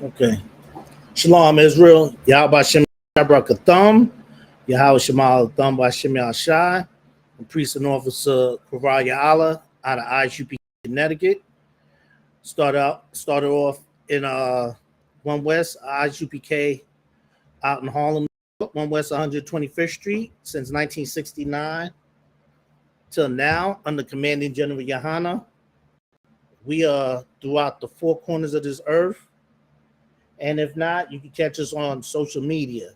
Okay. Shalom, Israel. Yahweh Shem Abrakatham. Yahweh Shemal Thumb by Shem Shai. I'm priest and officer Kaval Ya'ala out of ISUPK, Connecticut. Started off in One West ISUPK out in Harlem, One West 125th Street since 1969 till now under commanding General Yahana. We are throughout the four corners of this earth. And if not, you can catch us on social media.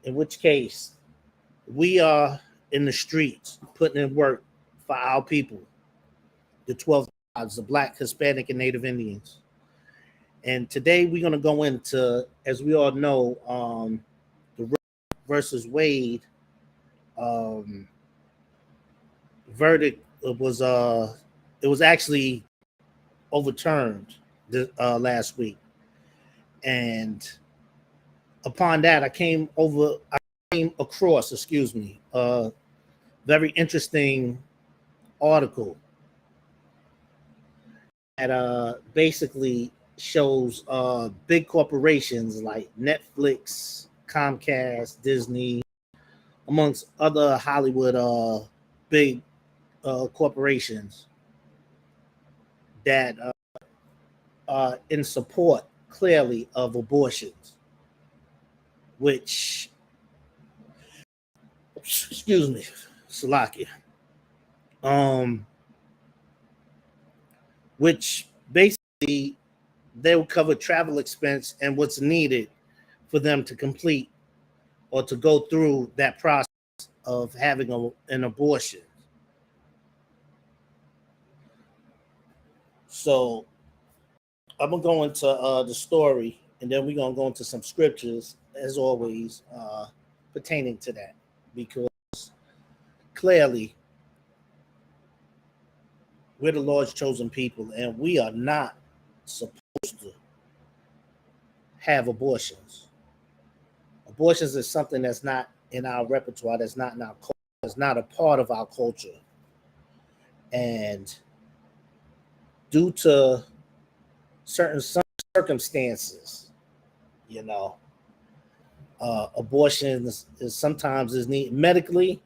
In which case, we are in the streets putting in work for our people, the 12 tribes, the Black, Hispanic, and Native Indians. And today we're going to go into, as we all know, the Roe versus Wade verdict was actually overturned last week. And upon that, I came across, a very interesting article that basically shows big corporations like Netflix, Comcast, Disney, amongst other Hollywood big corporations that are in support clearly of abortions, which, Salakia, which basically they will cover travel expense and what's needed for them to complete or to go through that process of having an abortion. So I'm gonna go into the story, and then we're gonna go into some scriptures, as always, pertaining to that, because clearly we're the Lord's chosen people, and we are not supposed to have abortions. Abortions is something that's not in our repertoire, that's not in our culture, that's not a part of our culture. And due to certain circumstances, abortion is sometimes needed medically.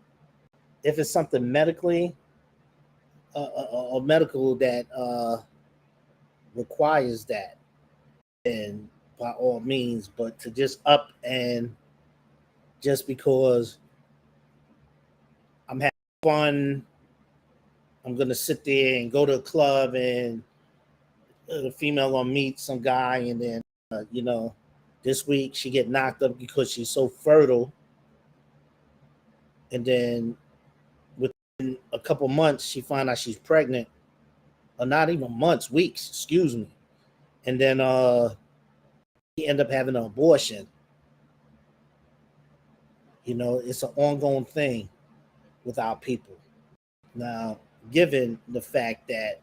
If it's something medically or medical that requires that, and by all means, but to just up and just because I'm having fun, I'm gonna sit there and go to a club and the female gonna meet some guy, and then this week she get knocked up because she's so fertile, and then within a couple months she find out she's pregnant, or not even months, weeks, excuse me, and then he end up having an abortion. It's an ongoing thing with our people. Now, given the fact that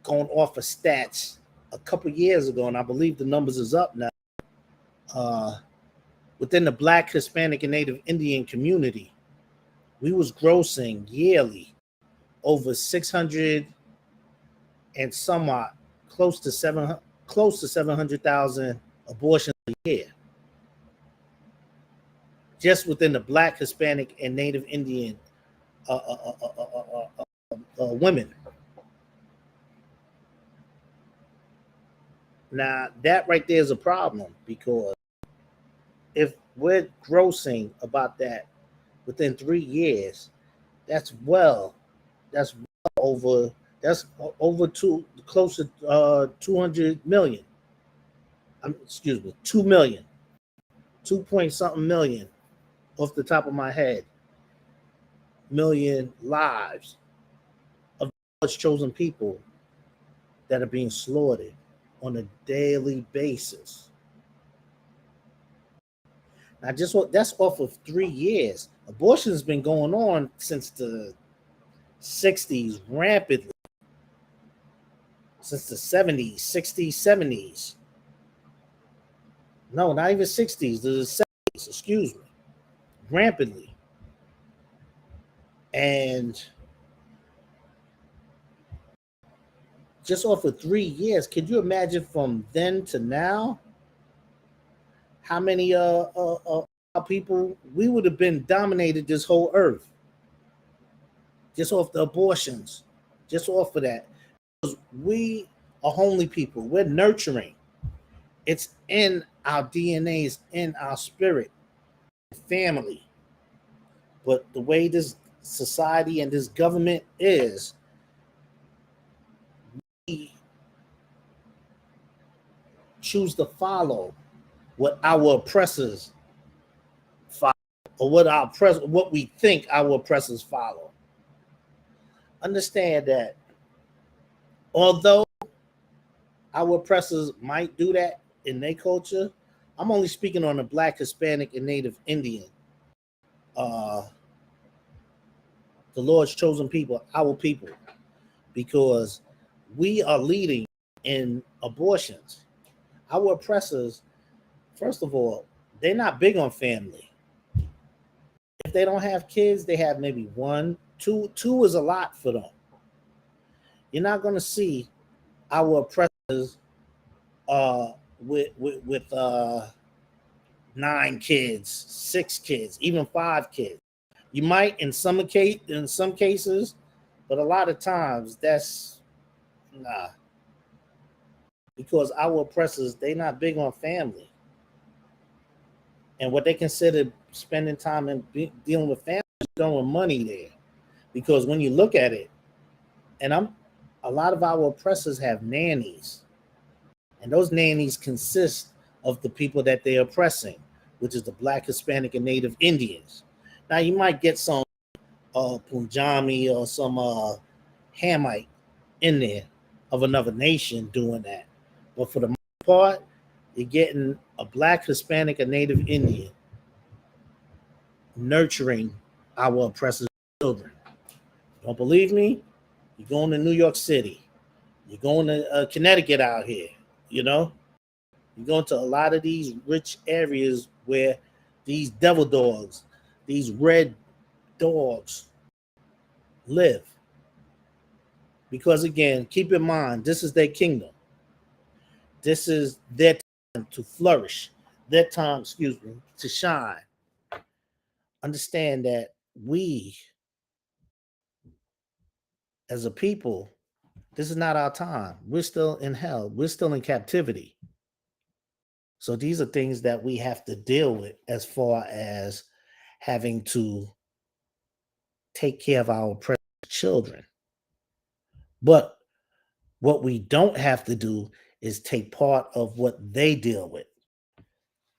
going off of stats a couple years ago, and I believe the numbers is up now, within the Black, Hispanic, and Native Indian community, we was grossing yearly over 600 and somewhat, close to 700,000 abortions a year, just within the Black, Hispanic, and Native Indian women. Now, that right there is a problem, because if we're grossing about that within 3 years, that's over close to 200 million. 2 million, 2 point something million, off the top of my head, million lives of God's chosen people that are being slaughtered on a daily basis. Now, that's off of 3 years. Abortion has been going on since the 60s rampantly, since the 70s, 60s, 70s. No, not even 60s, the 70s, excuse me, rampantly. And just off of 3 years. Could you imagine from then to now how many people we would have been dominated this whole earth just off the abortions, just off of that. Because we are homely people. We're nurturing. It's in our DNA, it's in our spirit, family. But the way this society and this government is, we choose to follow what our oppressors follow, or what we think our oppressors follow. Understand that although our oppressors might do that in their culture, I'm only speaking on the Black, Hispanic, and Native Indian, uh, the Lord's chosen people, our people, because we are leading in abortions. Our oppressors, first of all, they're not big on family. If they don't have kids, they have maybe one, two. Two is a lot for them. You're not going to see our oppressors with 9 kids, 6 kids, even 5 kids. You might in some cases, but a lot of times that's nah. Because our oppressors, they not big on family. And what they consider spending time in dealing with family is throwing money there. Because when you look at it, and a lot of our oppressors have nannies. And those nannies consist of the people that they're oppressing, which is the Black, Hispanic, and Native Indians. Now you might get some Punjabi or some Hamite in there of another nation doing that. But for the most part, you're getting a Black, Hispanic, and Native Indian nurturing our oppressors' children. Don't believe me? You're going to New York City. You're going to Connecticut out here, you know? You're going to a lot of these rich areas where these devil dogs, these red dogs live. Because again, keep in mind, this is their kingdom. This is their time to flourish, their time, to shine. Understand that we, as a people, this is not our time. We're still in hell. We're still in captivity. So these are things that we have to deal with as far as having to take care of our oppressed children. But what we don't have to do is take part of what they deal with.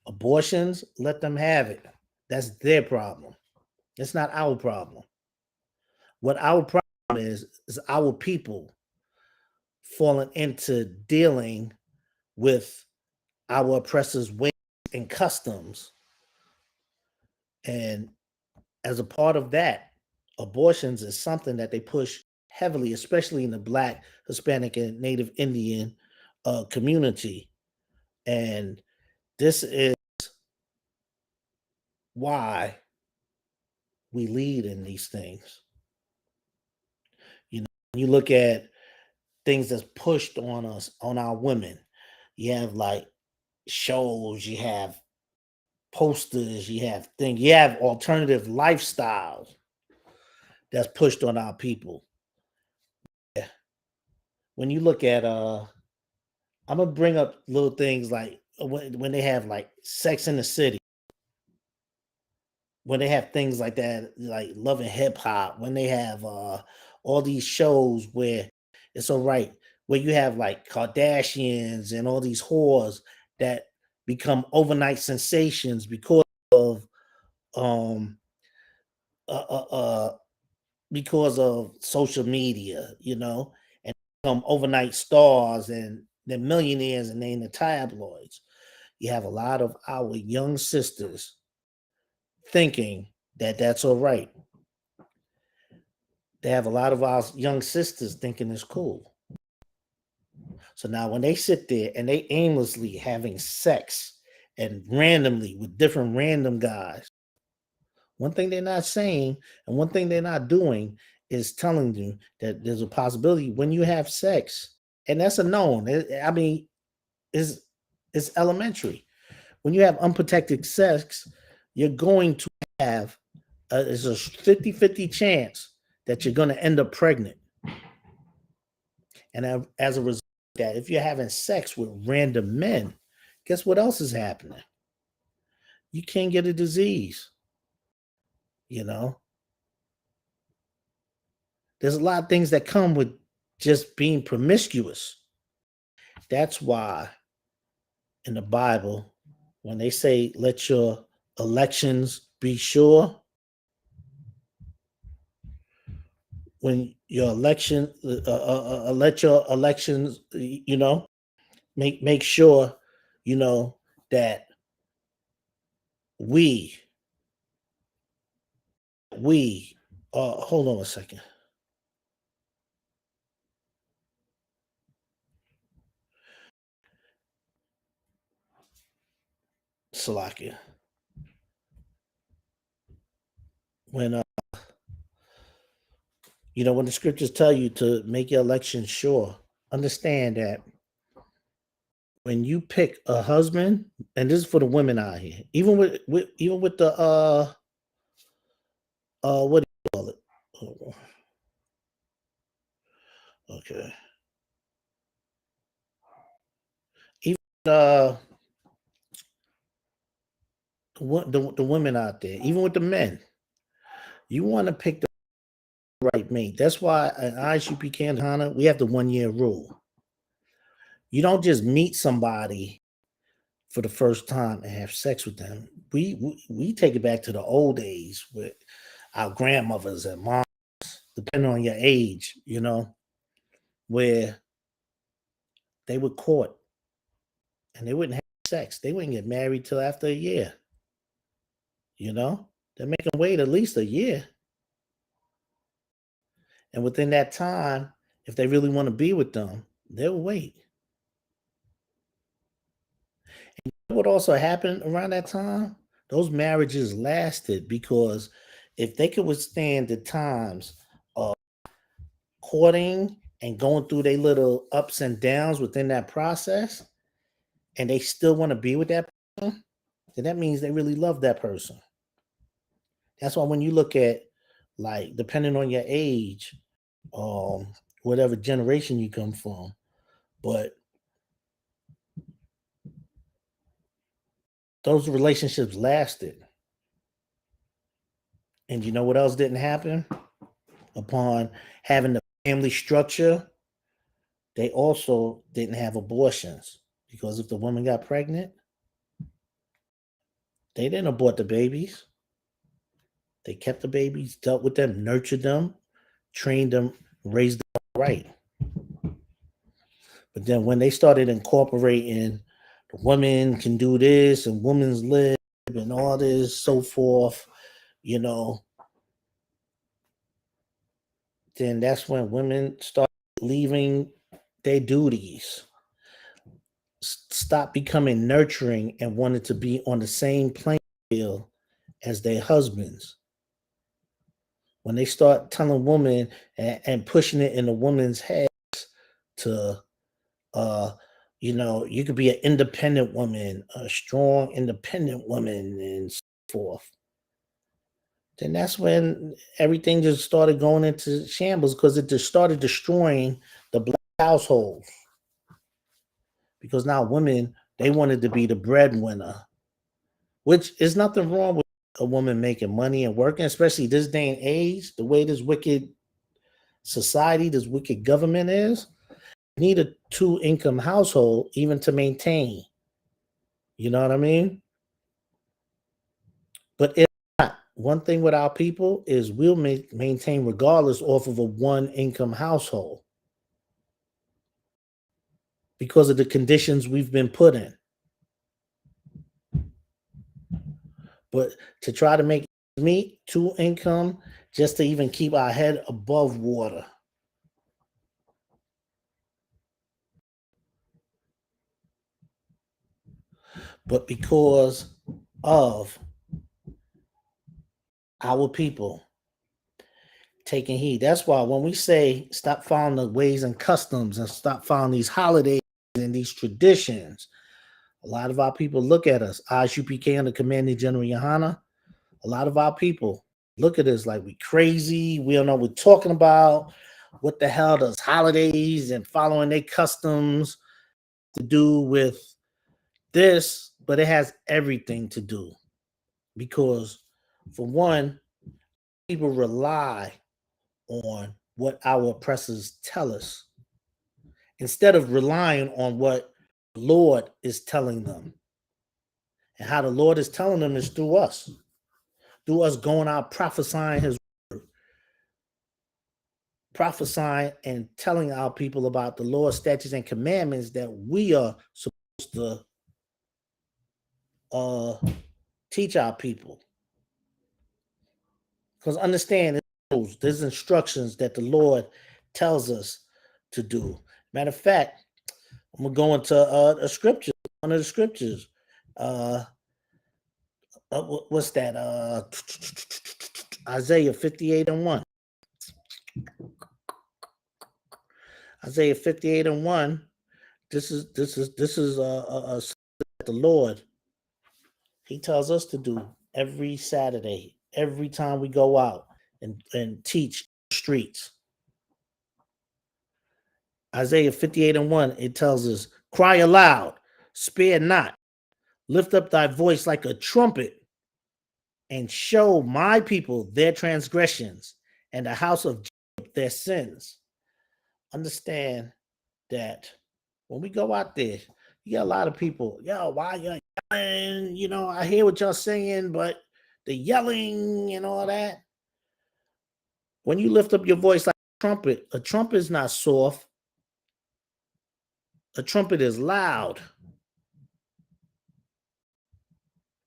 Abortions, let them have it. That's their problem. It's not our problem. What our problem is our people falling into dealing with our oppressors' ways and customs. And as a part of that, abortions is something that they push heavily, especially in the Black, Hispanic, and Native Indian community. And this is why we lead in these things. You know, when you look at things that's pushed on us, on our women, you have like shows, you have posters, you have things, you have alternative lifestyles that's pushed on our people. Yeah. When you look at I'm gonna bring up little things like when they have like Sex in the City, when they have things like that, like Love and Hip Hop, when they have all these shows where it's all right, where you have like Kardashians and all these whores that become overnight sensations of um uh, uh, uh because of social media, you know, and become overnight stars and they're millionaires and they in the tabloids. You have a lot of our young sisters thinking that that's all right. They have a lot of our young sisters thinking it's cool. So now when they sit there and they aimlessly having sex and randomly with different random guys, one thing they're not saying and one thing they're not doing is telling you that there's a possibility when you have sex And that's a known. I mean, it's elementary. When you have unprotected sex, you're going to have it's a 50-50 chance that you're going to end up pregnant. And as a result of that, if you're having sex with random men, guess what else is happening? You can't get a disease. You know, there's a lot of things that come with just being promiscuous. That's why in the Bible, when they say, let your elections be sure, when your election, let your elections, make sure, that we, hold on a second. Salakia. When, when the scriptures tell you to make your election sure, understand that when you pick a husband, and this is for the women out here, even with the what do you call it? Oh, okay. Even the women out there, even with the men, you want to pick the right mate. That's why at ISUPK Hana, we have the 1 year rule. You don't just meet somebody for the first time and have sex with them. We take it back to the old days with our grandmothers and moms, depending on your age, where they would court and they wouldn't have sex. They wouldn't get married till after a year. They make them wait at least a year. And within that time, if they really want to be with them, they'll wait. And what also happened around that time? Those marriages lasted because if they could withstand the times of courting and going through their little ups and downs within that process, and they still want to be with that person, then that means they really love that person. That's why when you look at, like, depending on your age, whatever generation you come from, but those relationships lasted. And you know what else didn't happen? Upon having the family structure, they also didn't have abortions, because if the woman got pregnant, they didn't abort the babies. They kept the babies, dealt with them, nurtured them, trained them, raised them right. But then when they started incorporating the women can do this and women's lib and all this, so forth, then that's when women start leaving their duties, stop becoming nurturing and wanted to be on the same playing field as their husbands. When they start telling women and pushing it in the woman's heads to, you could be an independent woman, a strong independent woman, and so forth, then that's when everything just started going into shambles, because it just started destroying the black household. Because now women, they wanted to be the breadwinner, which is nothing wrong with a woman making money and working, especially this day and age, the way this wicked society, this wicked government is. You need a 2-income household even to maintain. You know what I mean? But if not, one thing with our people is we'll maintain regardless off of a 1-income household because of the conditions we've been put in. But to try to make meet 2-income just to even keep our head above water. But because of our people taking heed. That's why when we say stop following the ways and customs and stop following these holidays and these traditions, a lot of our people look at us, ISUPK under Commanding General Yohana. A lot of our people look at us like we crazy. We don't know what we're talking about. What the hell does holidays and following their customs to do with this? But it has everything to do because, for one, people rely on what our oppressors tell us instead of relying on what the Lord is telling them. And how the Lord is telling them is through us going out prophesying his word, prophesying and telling our people about the Lord's statutes and commandments that we are supposed to teach our people. Because understand, there's instructions that the Lord tells us to do. Matter of fact, I'm gonna go into a scripture, one of the scriptures. What's that? Isaiah 58:1. Isaiah 58:1. This is the Lord. He tells us to do every Saturday, every time we go out and teach the streets. Isaiah 58:1, it tells us, cry aloud, spare not, lift up thy voice like a trumpet, and show my people their transgressions and the house of Jacob their sins. Understand that when we go out there, you got a lot of people, why you yelling? I hear what y'all saying, but the yelling and all that. When you lift up your voice like a trumpet is not soft. A trumpet is loud.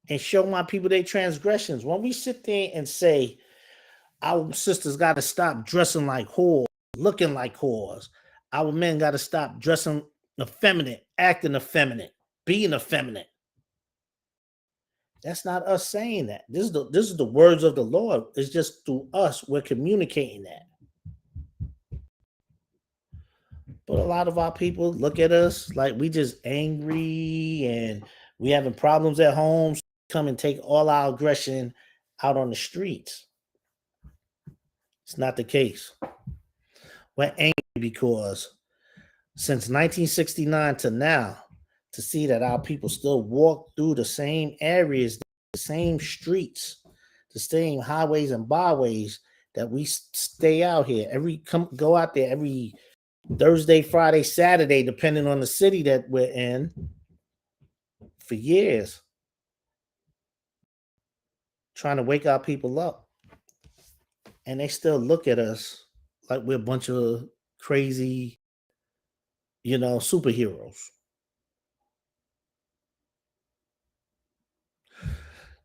And show my people their transgressions. When we sit there and say, our sisters got to stop dressing like whores, looking like whores. Our men got to stop dressing effeminate, acting effeminate, being effeminate. That's not us saying that. This is the words of the Lord. It's just through us we're communicating that. But a lot of our people look at us like we just angry and we having problems at home. So come and take all our aggression out on the streets. It's not the case. We're angry because since 1969 to now, to see that our people still walk through the same areas, the same streets, the same highways and byways, that we stay out here go out there every Thursday, Friday, Saturday, depending on the city that we're in, for years, trying to wake our people up. And they still look at us like we're a bunch of crazy, superheroes.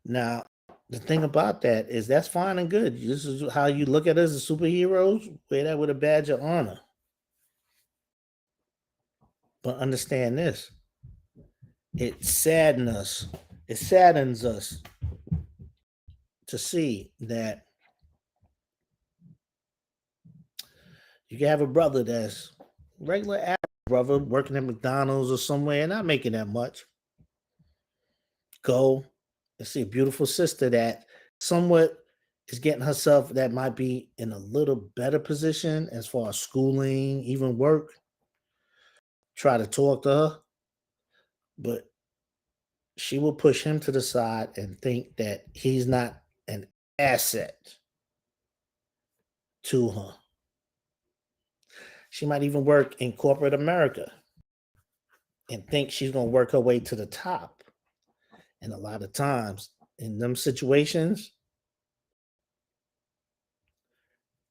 Now, the thing about that is that's fine and good. This is how you look at us as superheroes. Wear that with a badge of honor. But understand this. It saddens us to see that you can have a brother that's regular average brother working at McDonald's or somewhere, not making that much. Go and see a beautiful sister that somewhat is getting herself that might be in a little better position as far as schooling, even work. Try to talk to her, but she will push him to the side and think that he's not an asset to her. She might even work in corporate America and think she's going to work her way to the top. And a lot of times in them situations,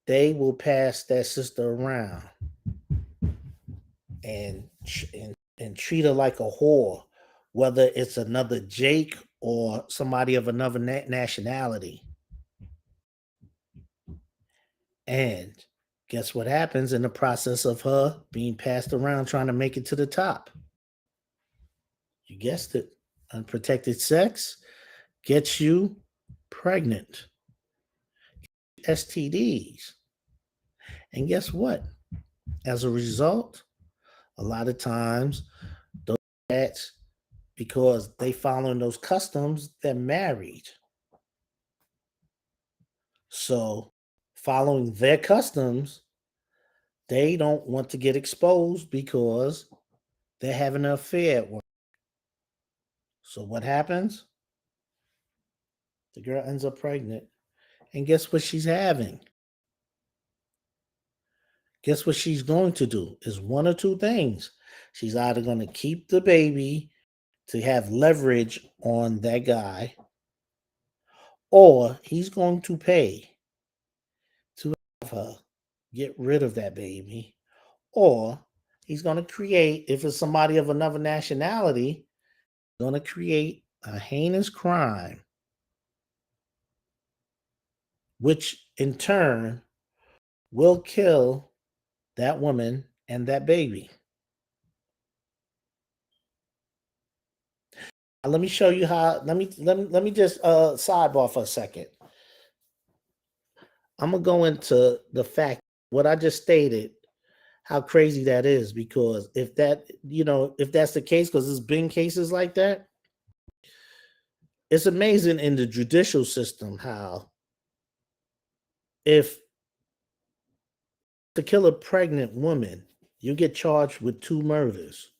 they will pass that sister around and treat her like a whore, whether it's another Jake or somebody of another nationality. And guess what happens in the process of her being passed around trying to make it to the top? You guessed it. Unprotected sex gets you pregnant. STDs. And guess what? As a result, a lot of times those cats, because they following those customs, they're married. So following their customs, they don't want to get exposed because they're having an affair at work. So what happens? The girl ends up pregnant. And guess what she's having? Guess what she's going to do? Is one or two things. She's either going to keep the baby to have leverage on that guy, or he's going to pay to have her get rid of that baby, or he's going to create, if it's somebody of another nationality, going to create a heinous crime, which in turn will kill that woman and that baby. Let me show you how. Let me just sidebar for a second. I'm gonna go into the fact what I just stated, how crazy that is, because if that's the case, because there's been cases like that, it's amazing in the judicial system how if to kill a pregnant woman, you get charged with 2 murders.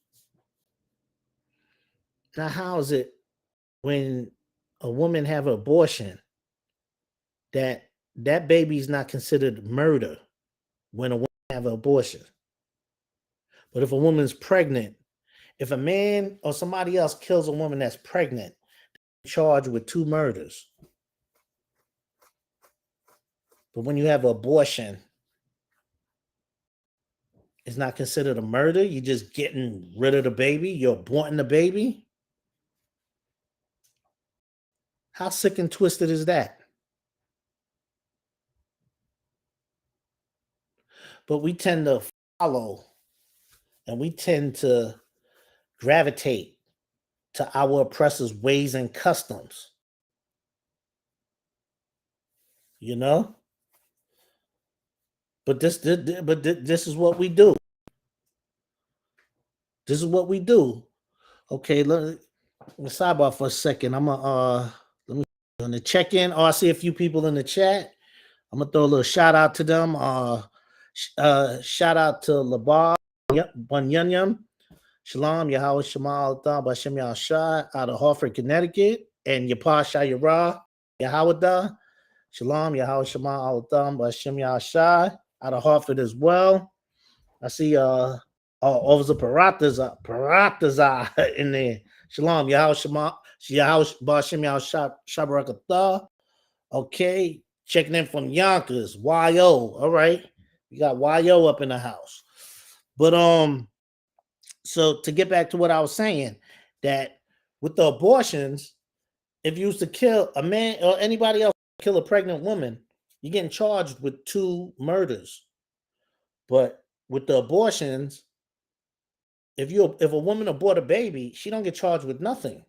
Now, how is it when a woman have an abortion that baby's not considered murder when a woman have an abortion? But if a woman's pregnant, if a man or somebody else kills a woman that's pregnant, charged with 2 murders. But when you have an abortion, it's not considered a murder. You're just getting rid of the baby. You're aborting the baby. How sick and twisted is that? But we tend to follow and we tend to gravitate to our oppressors' ways and customs. You know? But this is what we do. This is what we do. Okay, let me sidebar for a second. Let me on the check-in. Oh, I see a few people in the chat. I'm gonna throw a little shout out to them. Shout out to Labar Bunyanyam, Shalom, Yahweh Shemal Thah Bashem Yahshai out of Hartford, Connecticut, and Yapah Shayara, Yahweh Shalom, Yahweh Shemal Thah Bashem Yahshai out of Hartford as well. I see Officer Parataza in there. Shalom, Yahweh Shema, Yahweh Bashem Yahshai Shabarakatah. Okay, checking in from Yonkers, YO. All right, we got YO up in the house. But so to get back to what I was saying, that with the abortions, if you used to kill a man or anybody else, kill a pregnant woman, you're getting charged with 2 murders. But with the abortions, if a woman abort a baby, she don't get charged with nothing.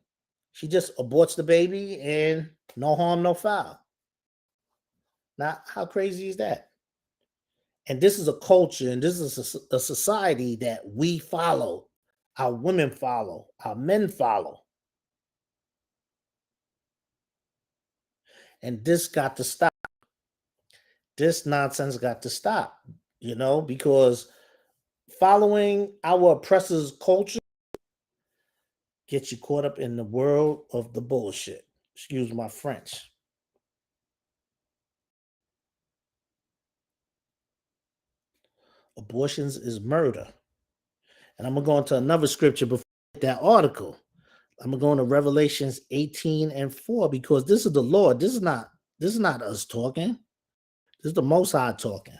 She just aborts the baby and no harm, no foul. Now, how crazy is that? And this is a culture, and this is a society that we follow, our women follow, our men follow. And this got to stop. This nonsense got to stop, because following our oppressors' culture gets you caught up in the world of the bullshit. Excuse my French. Abortions is murder. And I'm going to go into another scripture before that article. I'm going to go into Revelations 18:4 because this is the Lord. This is not us talking. This is the Most High talking.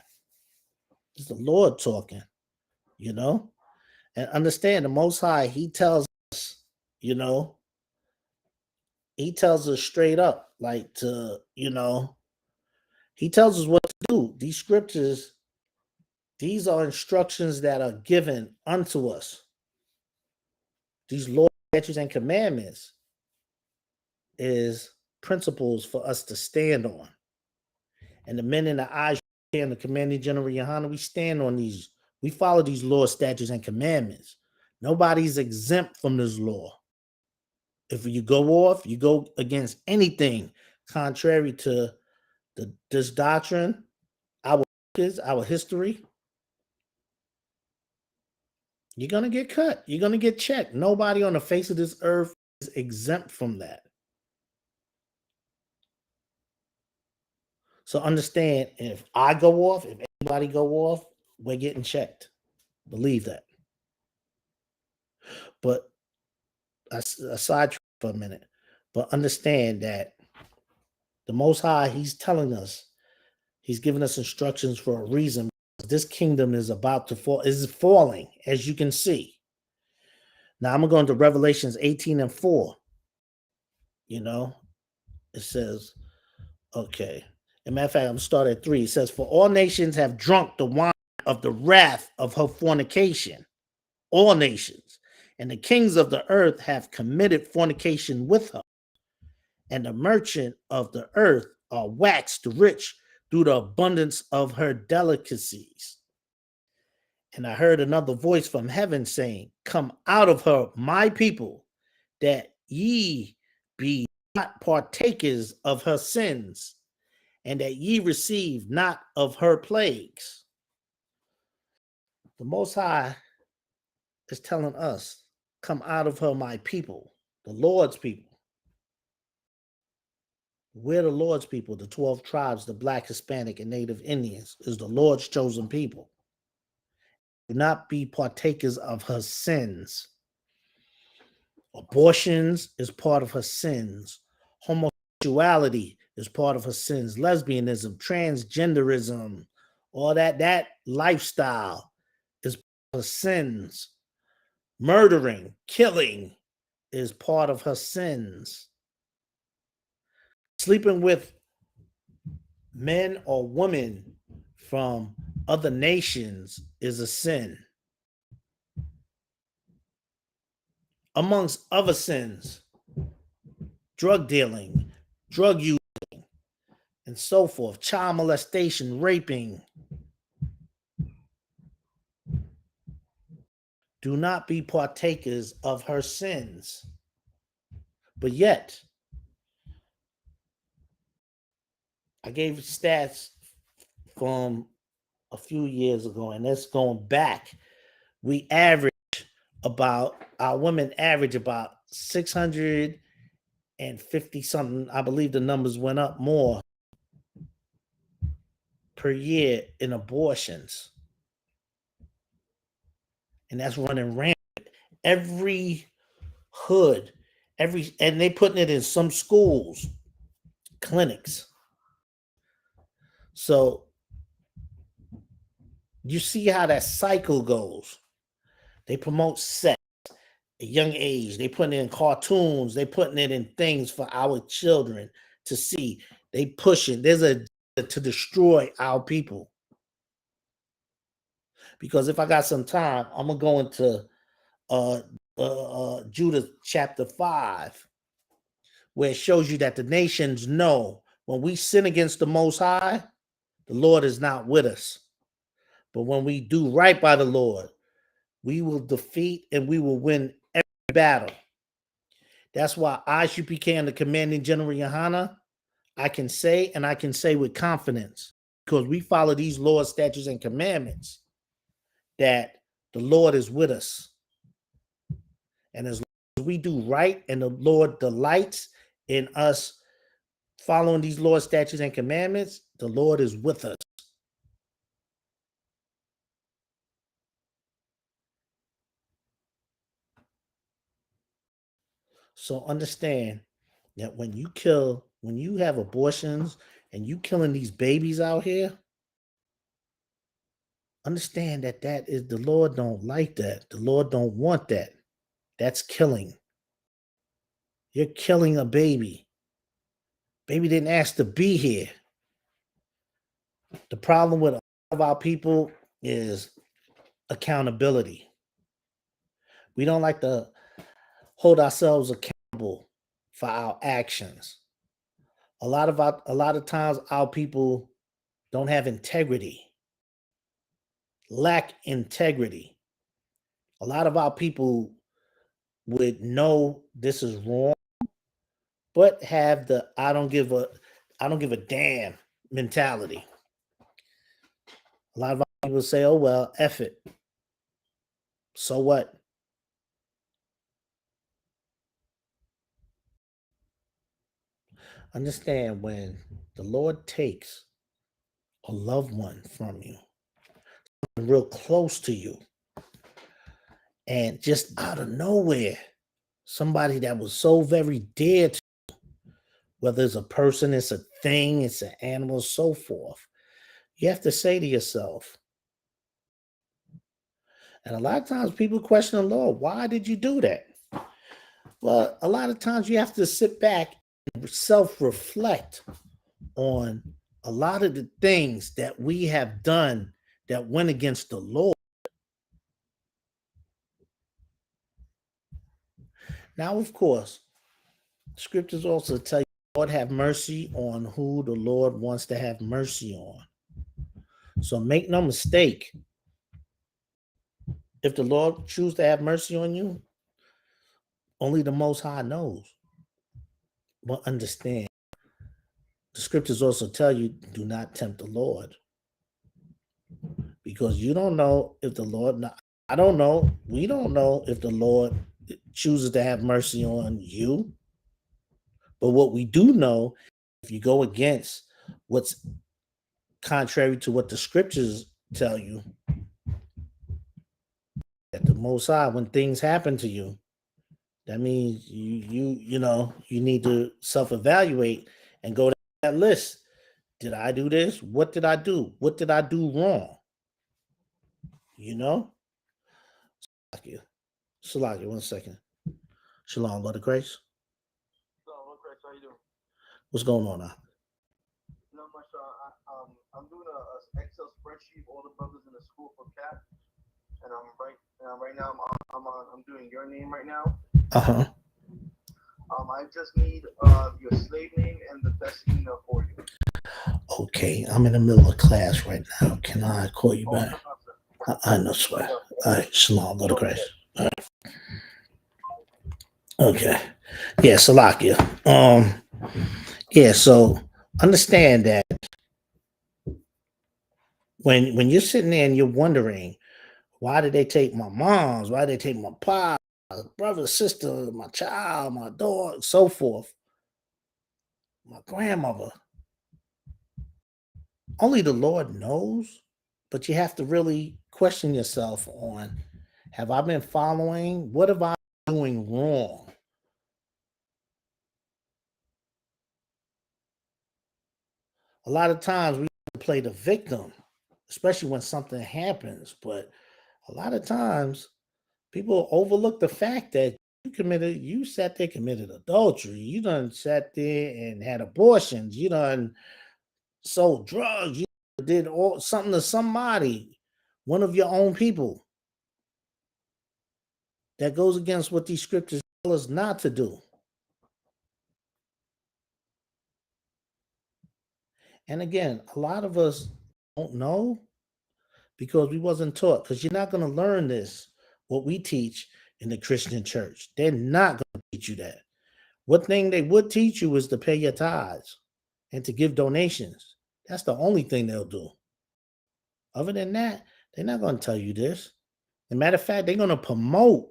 This is the Lord talking, And understand the Most High, he tells us, he tells us straight up, like he tells us what to do. These scriptures, these are instructions that are given unto us. These laws, statutes, and commandments is principles for us to stand on. And the men in the eyes and the commanding general Yohana, we stand on these. We follow these laws, statutes, and commandments. Nobody's exempt from this law. If you go off, you go against anything contrary to this doctrine, our history, you're going to get cut. You're going to get checked. Nobody on the face of this earth is exempt from that. So understand, if I go off, if anybody go off, we're getting checked. Believe that. But aside for a minute, but understand that the Most High, he's telling us, he's giving us instructions for a reason. This kingdom is about to fall, is falling, as you can see. Now I'm going to go into Revelations 18:4. It says, okay. As a matter of fact, I'm going to start at 3. It says, for all nations have drunk the wine of the wrath of her fornication. All nations. And the kings of the earth have committed fornication with her. And the merchant of the earth are waxed rich through the abundance of her delicacies. And I heard another voice from heaven saying, come out of her, my people, that ye be not partakers of her sins, and that ye receive not of her plagues. The Most High is telling us, come out of her, my people, the Lord's people. We're the Lord's people, the 12 tribes, the Black, Hispanic, and Native Indians, is the Lord's chosen people. Do not be partakers of her sins. Abortions is part of her sins. Homosexuality is part of her sins. Lesbianism, transgenderism, all that lifestyle is part of her sins. Murdering, killing is part of her sins. Sleeping with men or women from other nations is a sin. Amongst other sins, drug dealing, drug using, and so forth, child molestation, raping. Do not be partakers of her sins. But yet, I gave stats from a few years ago, and that's going back. Our women average about 650 something. I believe the numbers went up more per year in abortions. And that's running rampant. Every hood, and they putting it in some schools, clinics. So you see how that cycle goes. They promote sex at a young age. They putting it in cartoons. They putting it in things for our children to see. They pushing. There's a to destroy our people. Because if I got some time, I'm gonna go into Judah chapter 5, where it shows you that the nations know when we sin against the Most High, the Lord is not with us. But when we do right by the Lord, we will defeat and we will win every battle. That's why ISUPK and the commanding general Yohana, I can say with confidence, because we follow these laws, statutes, and commandments, that the Lord is with us. And as long as we do right and the Lord delights in us following these laws, statutes, and commandments, the Lord is with us. So understand that when you have abortions and you killing these babies out here, understand that the Lord don't like that. The Lord don't want that. That's killing. You're killing a baby. Baby didn't ask to be here. The problem with a lot of our people is accountability. We don't like to hold ourselves accountable for our actions. A lot of times our people don't have integrity, lack integrity. A lot of our people would know this is wrong, but have the I don't give a damn mentality. A lot of our people say, oh well, F it. So what? Understand, when the Lord takes a loved one from you, real close to you, and just out of nowhere, somebody that was so very dear to you, whether it's a person, it's a thing, it's an animal, so forth, you have to say to yourself, and a lot of times people question the Lord, why did you do that? Well, a lot of times you have to sit back and self-reflect on a lot of the things that we have done that went against the Lord. Now, of course, scriptures also tell you, Lord, have mercy on who the Lord wants to have mercy on. So make no mistake, if the Lord chooses to have mercy on you, only the Most High knows. But understand, the scriptures also tell you, do not tempt the Lord. Because you don't know if the Lord, I don't know, we don't know if the Lord chooses to have mercy on you. But what we do know, if you go against what's contrary to what the scriptures tell you, that the Most High, when things happen to you, that means you need to self-evaluate and go to that list. Did I do this? What did I do? What did I do wrong? You know? Salaki, 1 second. Shalom, Lord of Grace. Hello, Chris. How you doing? What's going on now? Not much. I'm doing a Excel spreadsheet of all the brothers in the school for CAP, and right now I'm doing your name right now. Uh-huh. I just need your slave name and the best email for you. Okay, I'm in the middle of class right now. Can I call you back? I know, swear. All right, Shalom, Lord of Grace. All right. Okay. Yeah, Salakia. Yeah, so understand that when you're sitting there and you're wondering, why did they take my mom's, why did they take my pa, my brother, sister, my child, my dog, so forth, my grandmother, only the Lord knows, but you have to really question yourself on, have I been following? What have I been doing wrong? A lot of times we play the victim, especially when something happens, but a lot of times people overlook the fact that you sat there, committed adultery, you done sat there and had abortions, you done sold drugs, you did something to somebody, one of your own people, that goes against what these scriptures tell us not to do. And again, a lot of us don't know because we wasn't taught, because you're not going to learn this, what we teach in the Christian church. They're not going to teach you that. What thing they would teach you is to pay your tithes and to give donations. That's the only thing they'll do. Other than that, they're not going to tell you this. As a matter of fact, they're going to promote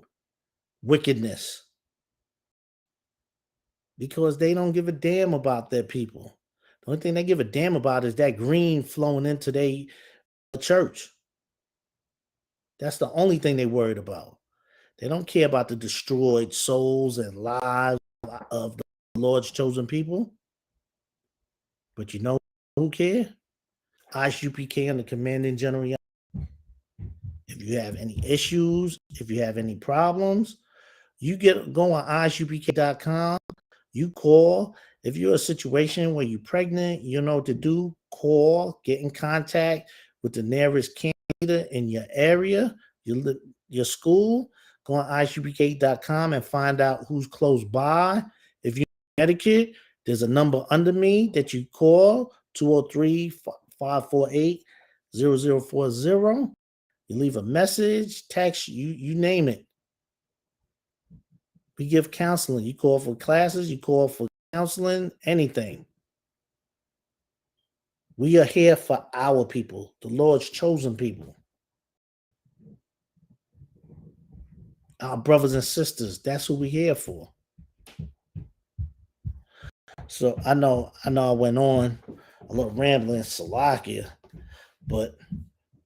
wickedness because they don't give a damn about their people. The only thing they give a damn about is that green flowing into their church. That's the only thing they're worried about. They don't care about the destroyed souls and lives of the Lord's chosen people. But you know who care? ISUPK and the Commanding General. If you have any issues, if you have any problems, you go on ISUPK.com. You call. If you're in a situation where you're pregnant, you know what to do, call, get in contact with the nearest camp leader in your area, your school. Go on ISUPK.com and find out who's close by. If you're in Connecticut, there's a number under me that you call, 548-0040. You leave a message, text, you name it. We give counseling. You call for classes, you call for counseling, anything. We are here for our people, the Lord's chosen people. Our brothers and sisters, that's who we're here for. So I know I went on a little rambling, Salakia, but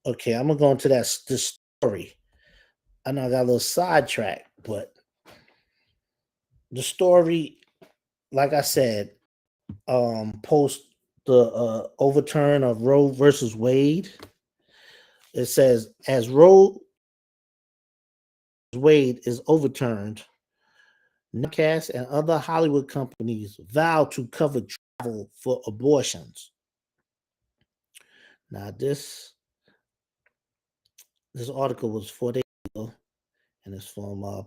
okay, I'm gonna go into this story. I know I got a little sidetracked, but the story, like I said, post the overturn of Roe versus Wade. It says, as Roe Wade is overturned, Netcast and other Hollywood companies vow to cover travel for abortions. Now, this article was 4 days ago, and it's from the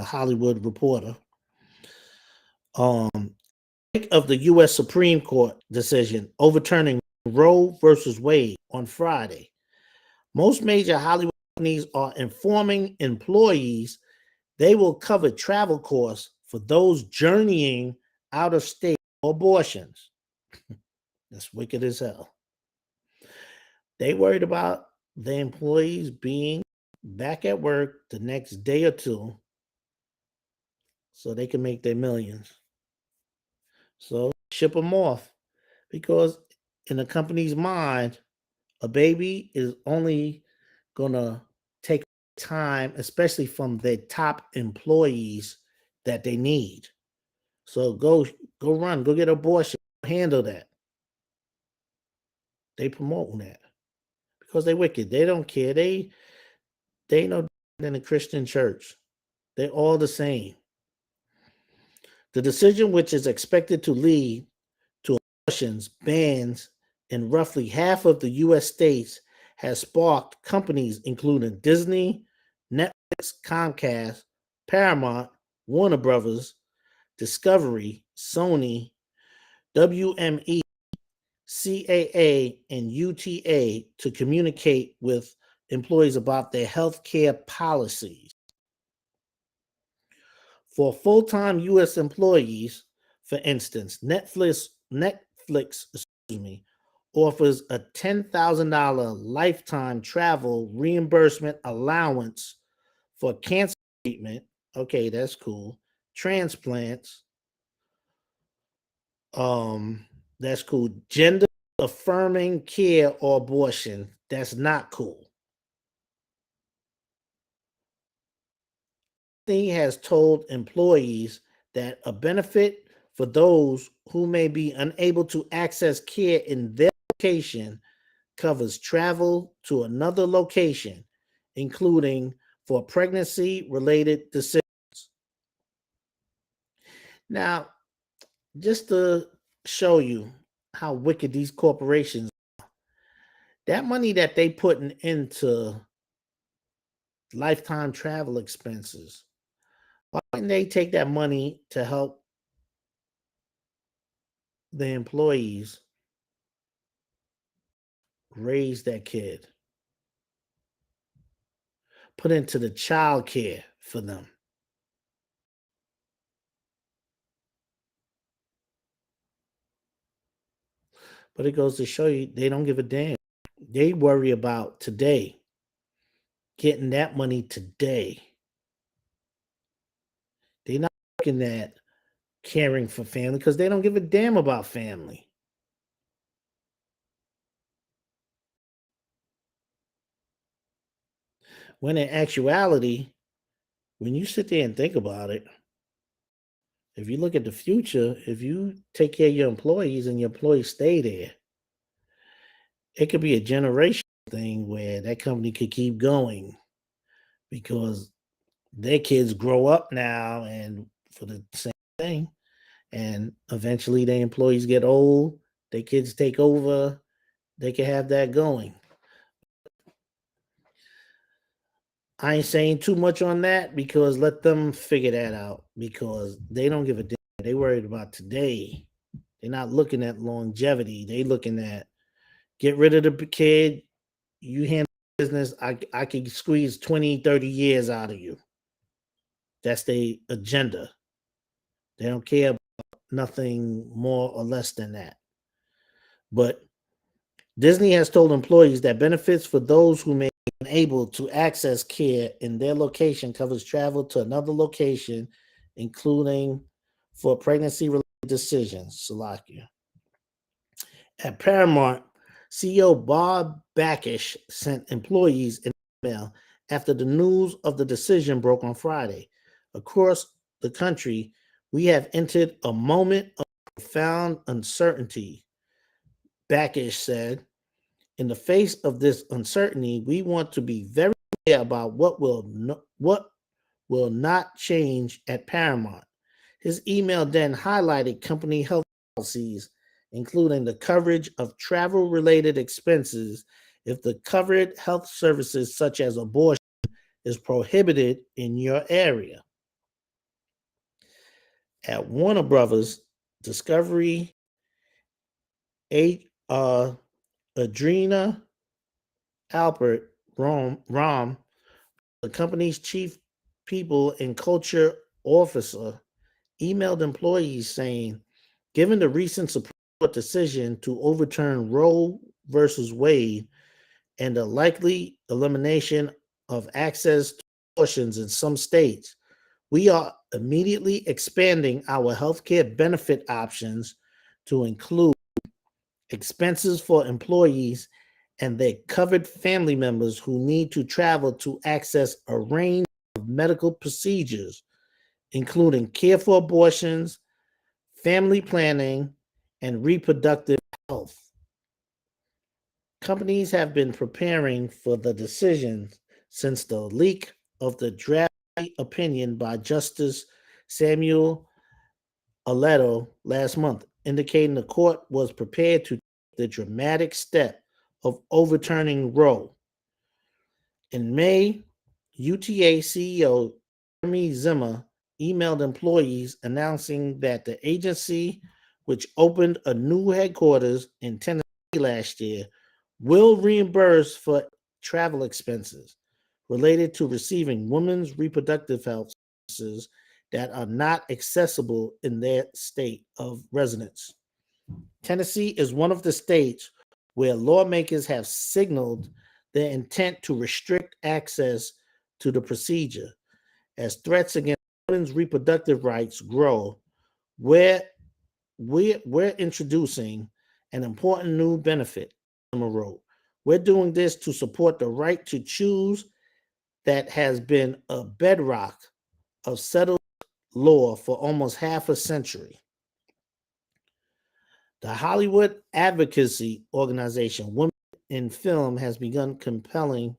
Hollywood Reporter. Of the U.S. Supreme Court decision overturning Roe versus Wade on Friday, most major Hollywood companies are informing employees they will cover travel costs for those journeying out of state for abortions. That's wicked as hell. They worried about the employees being back at work the next day or two so they can make their millions. So ship them off, because in the company's mind, a baby is only gonna take time, especially from their top employees that they need. So go run, go get an abortion, handle that. They promoting that because they wicked. They don't care. They know in the Christian church. They're all the same. The decision, which is expected to lead to abortions bans in roughly half of the U.S. states, has sparked companies including Disney, Netflix, Comcast, Paramount, Warner Brothers, Discovery, Sony, WME, CAA, and UTA to communicate with employees about their health care policies. For full-time U.S. employees, for instance, Netflix offers a $10,000 lifetime travel reimbursement allowance for cancer treatment. Okay, that's cool. Transplants. That's cool. Gender affirming care or abortion. That's not cool. He has told employees that a benefit for those who may be unable to access care in their location covers travel to another location, including for pregnancy-related decisions. Now, just to show you how wicked these corporations are, that money that they putting into lifetime travel expenses, why didn't they take that money to help the employees raise that kid, put into the child care for them? But it goes to show you they don't give a damn. They worry about today, getting that money today. They're not looking at caring for family because they don't give a damn about family. When in actuality, when you sit there and think about it, if you look at the future, if you take care of your employees and your employees stay there, it could be a generation thing where that company could keep going because their kids grow up now and for the same thing. And eventually their employees get old, their kids take over, they can have that going. I ain't saying too much on that because let them figure that out because they don't give a damn. They worried about today. They're not looking at longevity. They looking at get rid of the kid, you handle business, I can squeeze 20, 30 years out of you. That's their agenda. They don't care about nothing more or less than that. But Disney has told employees that benefits for those who may be unable to access care in their location covers travel to another location, including for pregnancy-related decisions. Salakia. At Paramount, CEO Bob Bakish sent employees an email after the news of the decision broke on Friday. Across the country, we have entered a moment of profound uncertainty, Bakish said. In the face of this uncertainty, we want to be very clear about what will not change at Paramount. His email then highlighted company health policies, including the coverage of travel-related expenses if the covered health services such as abortion is prohibited in your area. At Warner Brothers, Discovery, Adrena Albert Rom, the company's chief people and culture officer, emailed employees saying, given the recent Supreme Court decision to overturn Roe versus Wade and the likely elimination of access to abortions in some states, we are immediately expanding our healthcare benefit options to include expenses for employees and their covered family members who need to travel to access a range of medical procedures, including care for abortions, family planning, and reproductive health. Companies have been preparing for the decision since the leak of the draft opinion by Justice Samuel Alito last month, indicating the court was prepared to take the dramatic step of overturning Roe. In May, UTA CEO Jeremy Zimmer emailed employees announcing that the agency, which opened a new headquarters in Tennessee last year, will reimburse for travel expenses related to receiving women's reproductive health services that are not accessible in their state of residence. Tennessee is one of the states where lawmakers have signaled their intent to restrict access to the procedure as threats against women's reproductive rights grow. We're introducing an important new benefit, Emma wrote. We're doing this to support the right to choose that has been a bedrock of settled law for almost half a century. The Hollywood advocacy organization Women in Film has begun compiling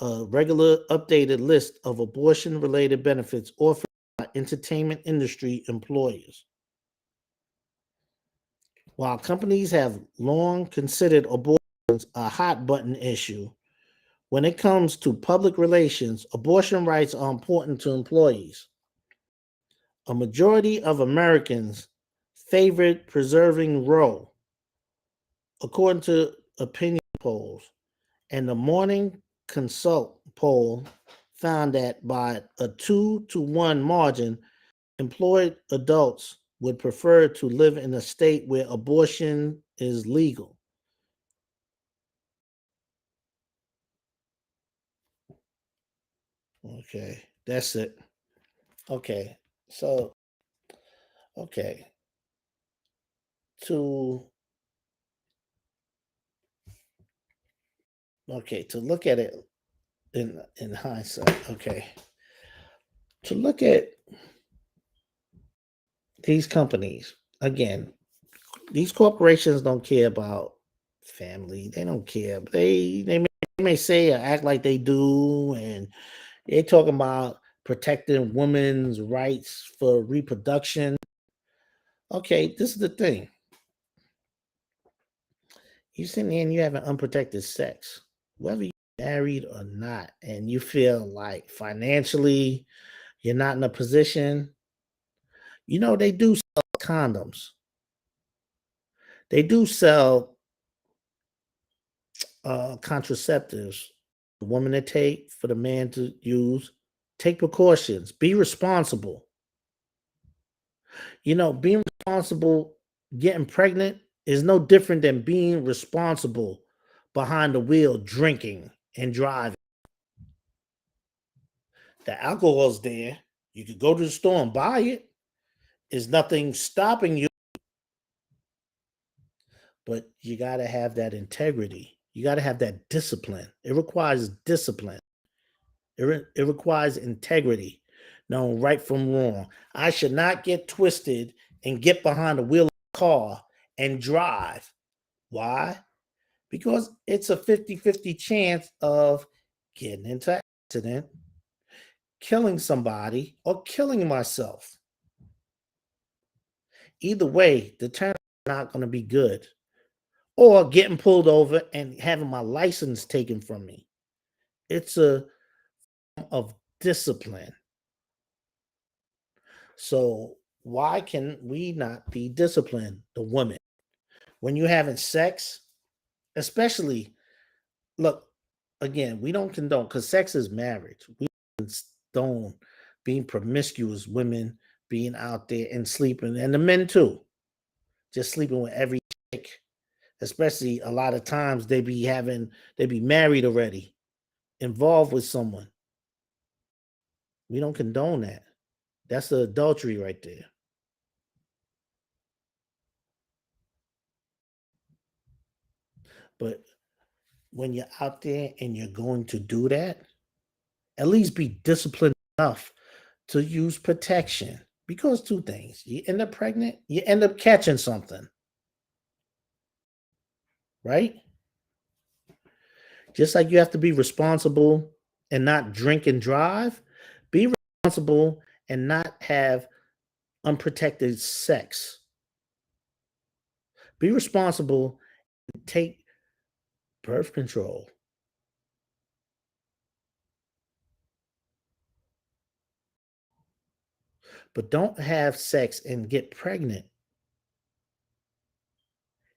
a regular updated list of abortion-related benefits offered by entertainment industry employers. While companies have long considered abortions a hot-button issue, when it comes to public relations, abortion rights are important to employees. A majority of Americans favored preserving Roe, according to opinion polls, and the Morning Consult poll found that by a 2-to-1 margin, employed adults would prefer to live in a state where abortion is legal. Okay, that's it. Okay, so, okay, to look at it in hindsight, okay, to look at these companies again, these corporations don't care about family. They don't care. They may say or act like they do, and they're talking about protecting women's rights for reproduction. Okay, this is the thing. You sitting there and you having unprotected sex, whether you're married or not, and you feel like financially you're not in a position. They do sell condoms. They do sell contraceptives. The woman to take, for the man to use. Take precautions. Be responsible. Being responsible, getting pregnant is no different than being responsible behind the wheel, drinking and driving. The alcohol's there. You could go to the store and buy it. There's nothing stopping you, but you got to have that integrity. You got to have that discipline. It requires discipline. It requires integrity, knowing right from wrong. I should not get twisted and get behind the wheel of a car and drive. Why? Because it's a 50-50 chance of getting into an accident, killing somebody, or killing myself. Either way, the turn is not going to be good. Or getting pulled over and having my license taken from me. It's a form of discipline. So why can we not be disciplined, the woman? When you're having sex, especially, look, again, we don't condone, because sex is marriage. We don't condone being promiscuous women being out there and sleeping, and the men too, just sleeping with every chick. Especially a lot of times they be married already, involved with someone. We don't condone that. That's the adultery right there. But when you're out there and you're going to do that, at least be disciplined enough to use protection. Because two things: you end up pregnant, you end up catching something. Right? Just like you have to be responsible and not drink and drive, be responsible and not have unprotected sex. Be responsible and take birth control. But don't have sex and get pregnant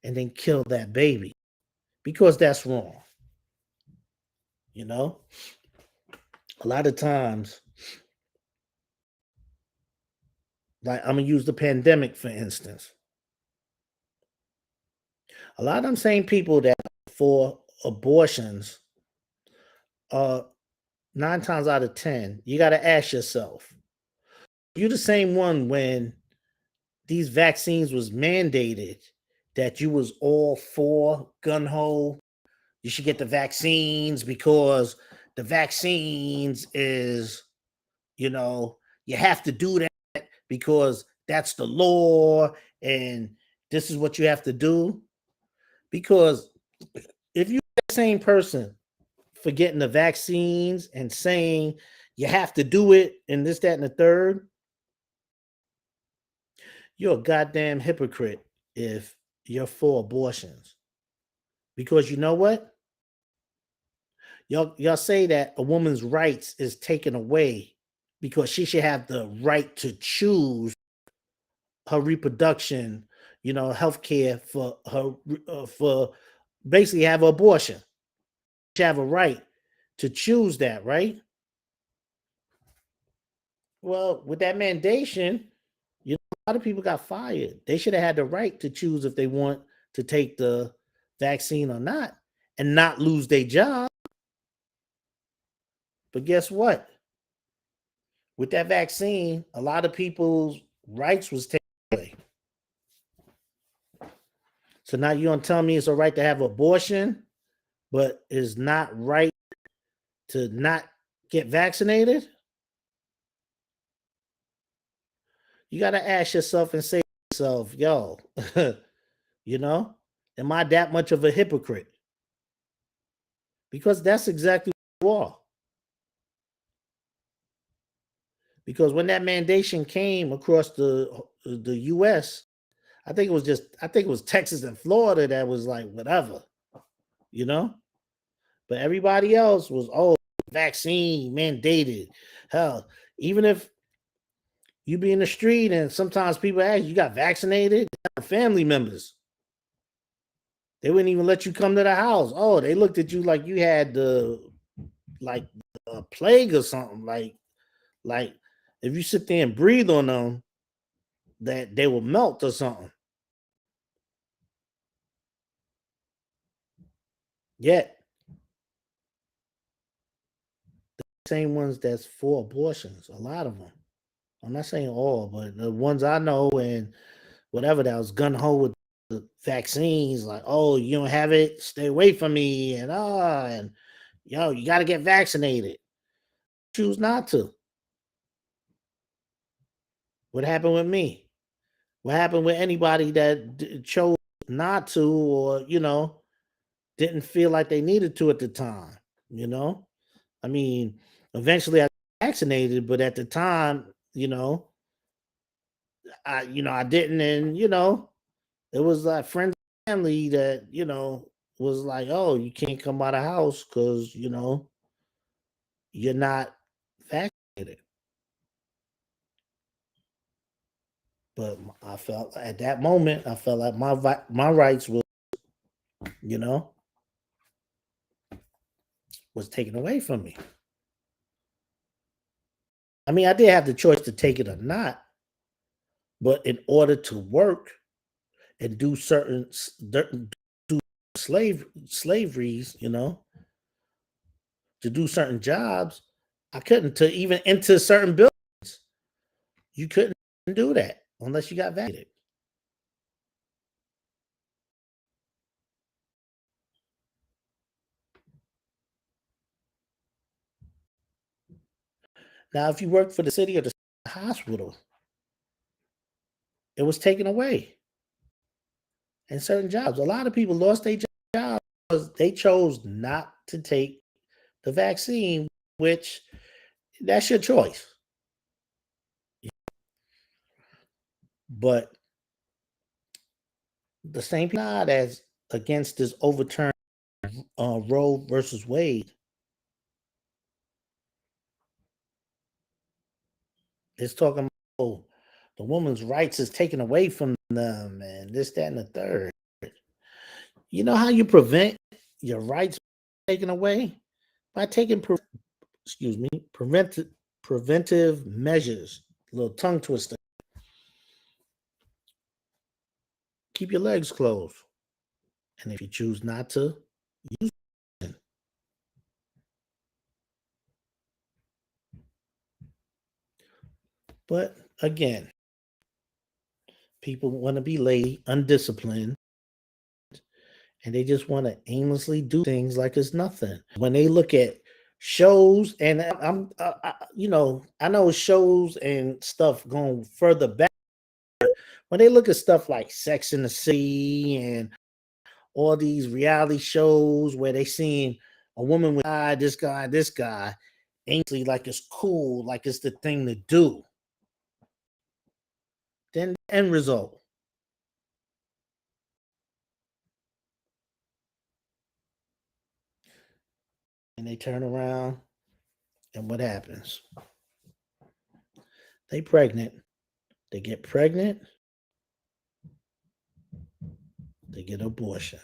and then kill that baby, because that's wrong. A lot of times, like, I'm going to use the pandemic, for instance. A lot of them same people that for abortions, 9 times out of 10, you got to ask yourself, you're the same one when these vaccines was mandated, that you was all for gun ho. You should get the vaccines because the vaccines is, you have to do that because that's the law and this is what you have to do. Because if you're the same person for getting the vaccines and saying you have to do it and this, that, and the third, you're a goddamn hypocrite if you're for abortions. Because you know what? Y'all say that a woman's rights is taken away because she should have the right to choose her reproduction, health care for her, for basically have an abortion. She have a right to choose that, right? Well, with that mandation, a lot of people got fired. They should have had the right to choose if they want to take the vaccine or not and not lose their job. But guess what? With that vaccine, a lot of people's rights was taken away. So now you're going to tell me it's all right to have abortion, but it's not right to not get vaccinated? You got to ask yourself and say to yourself, yo, am I that much of a hypocrite? Because that's exactly what you are. Because when that mandation came across the US, I think it was Texas and Florida that was like, whatever, but everybody else was, vaccine mandated. Hell, even if you be in the street and sometimes people ask, you got vaccinated? Family members. They wouldn't even let you come to the house. Oh, they looked at you like you had the like a plague or something. Like if you sit there and breathe on them, that they will melt or something. Yet same ones that's for abortions, a lot of them. I'm not saying all, but the ones I know and whatever that was gun ho with the vaccines, like, oh, you don't have it, stay away from me, and yo, you got to get vaccinated. Choose not to. What happened with me? What happened with anybody that chose not to, or didn't feel like they needed to at the time? You know, I mean, eventually I got vaccinated, but at the time, I didn't, and it was like friends and family that was like, oh, you can't come out of the house because you're not vaccinated. But I felt at that moment, I felt like my rights you know, was taken away from me. I mean, I did have the choice to take it or not, but in order to work and do do slaveries, to do certain jobs, I couldn't. To even enter certain buildings, you couldn't do that unless you got vaccinated. Now, if you work for the city or the hospital, it was taken away. And certain jobs, a lot of people lost their jobs because they chose not to take the vaccine, which that's your choice. But the same people not as against this overturned Roe versus Wade. It's talking about the woman's rights is taken away from them and this, that, and the third. You know how you prevent your rights taken away? By taking preventive measures. A little tongue twister. Keep your legs closed. And if you choose not to, use it. But again, people want to be lazy, undisciplined, and they just want to aimlessly do things like it's nothing. When they look at shows, and I know shows and stuff going further back. When they look at stuff like Sex in the City and all these reality shows where they seeing a woman with this guy, aimlessly like it's cool, like it's the thing to do. Then the end result. And they turn around, and what happens? They pregnant. They get pregnant. They get abortion.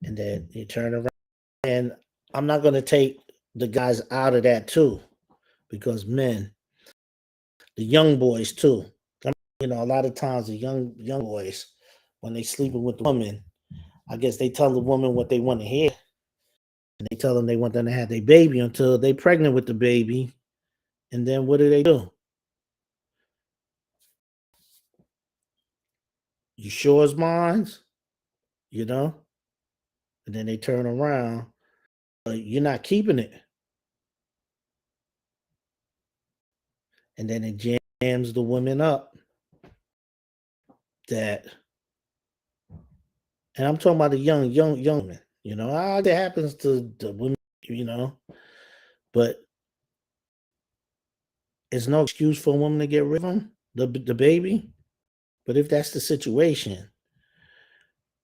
And then you turn around. And I'm not going to take the guys out of that too, because men, the young boys too. A lot of times the young boys, when they sleeping with the woman, I guess they tell the woman what they want to hear. And they tell them they want them to have their baby until they pregnant with the baby. And then what do? You sure it's mine? And then they turn around. You're not keeping it. And then it jams the women up that, and I'm talking about the young women, that happens to the women, but it's no excuse for a woman to get rid of them, the baby. But if that's the situation,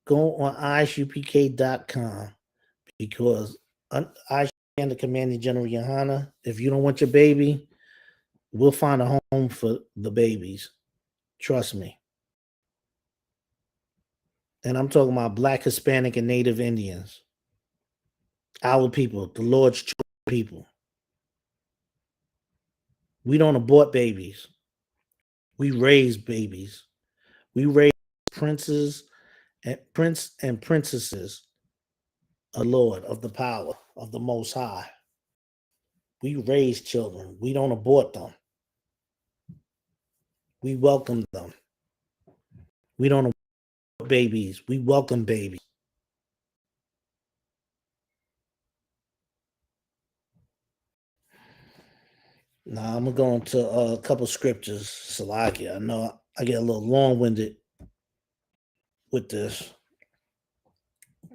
go on ISUPK.com, because I and the Commanding General Yohana, if you don't want your baby, we'll find a home for the babies. Trust me. And I'm talking about Black, Hispanic, and Native Indians. Our people, the Lord's chosen people. We don't abort babies. We raise babies. We raise princes and princesses, a Lord of the power of the Most High. We raise children. We don't abort them. We welcome them. We don't abort babies. We welcome babies. Now I'm gonna go into a couple scriptures. Salakia. I know I get a little long-winded with this,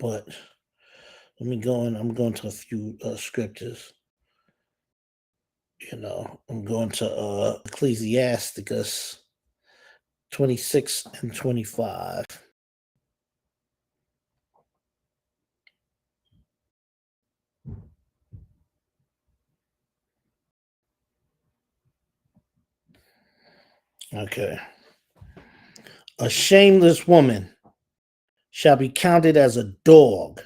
but let me go in. I'm going to a few scriptures. I'm going to Ecclesiasticus 26 and 25. Okay. A shameless woman shall be counted as a dog,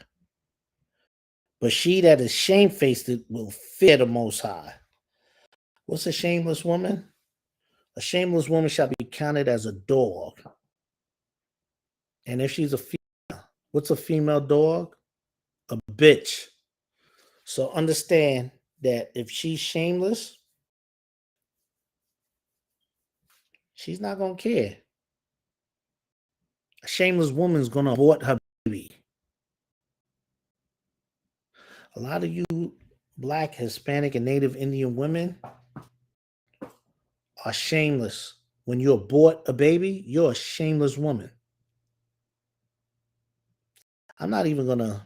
but she that is shamefaced will fear the Most High. What's a shameless woman? A shameless woman shall be counted as a dog. And if she's a female, what's a female dog? A bitch. So understand that if she's shameless, she's not going to care. A shameless woman's going to abort her baby. A lot of you Black, Hispanic, and Native Indian women are shameless. When you abort a baby, you're a shameless woman. I'm not even going to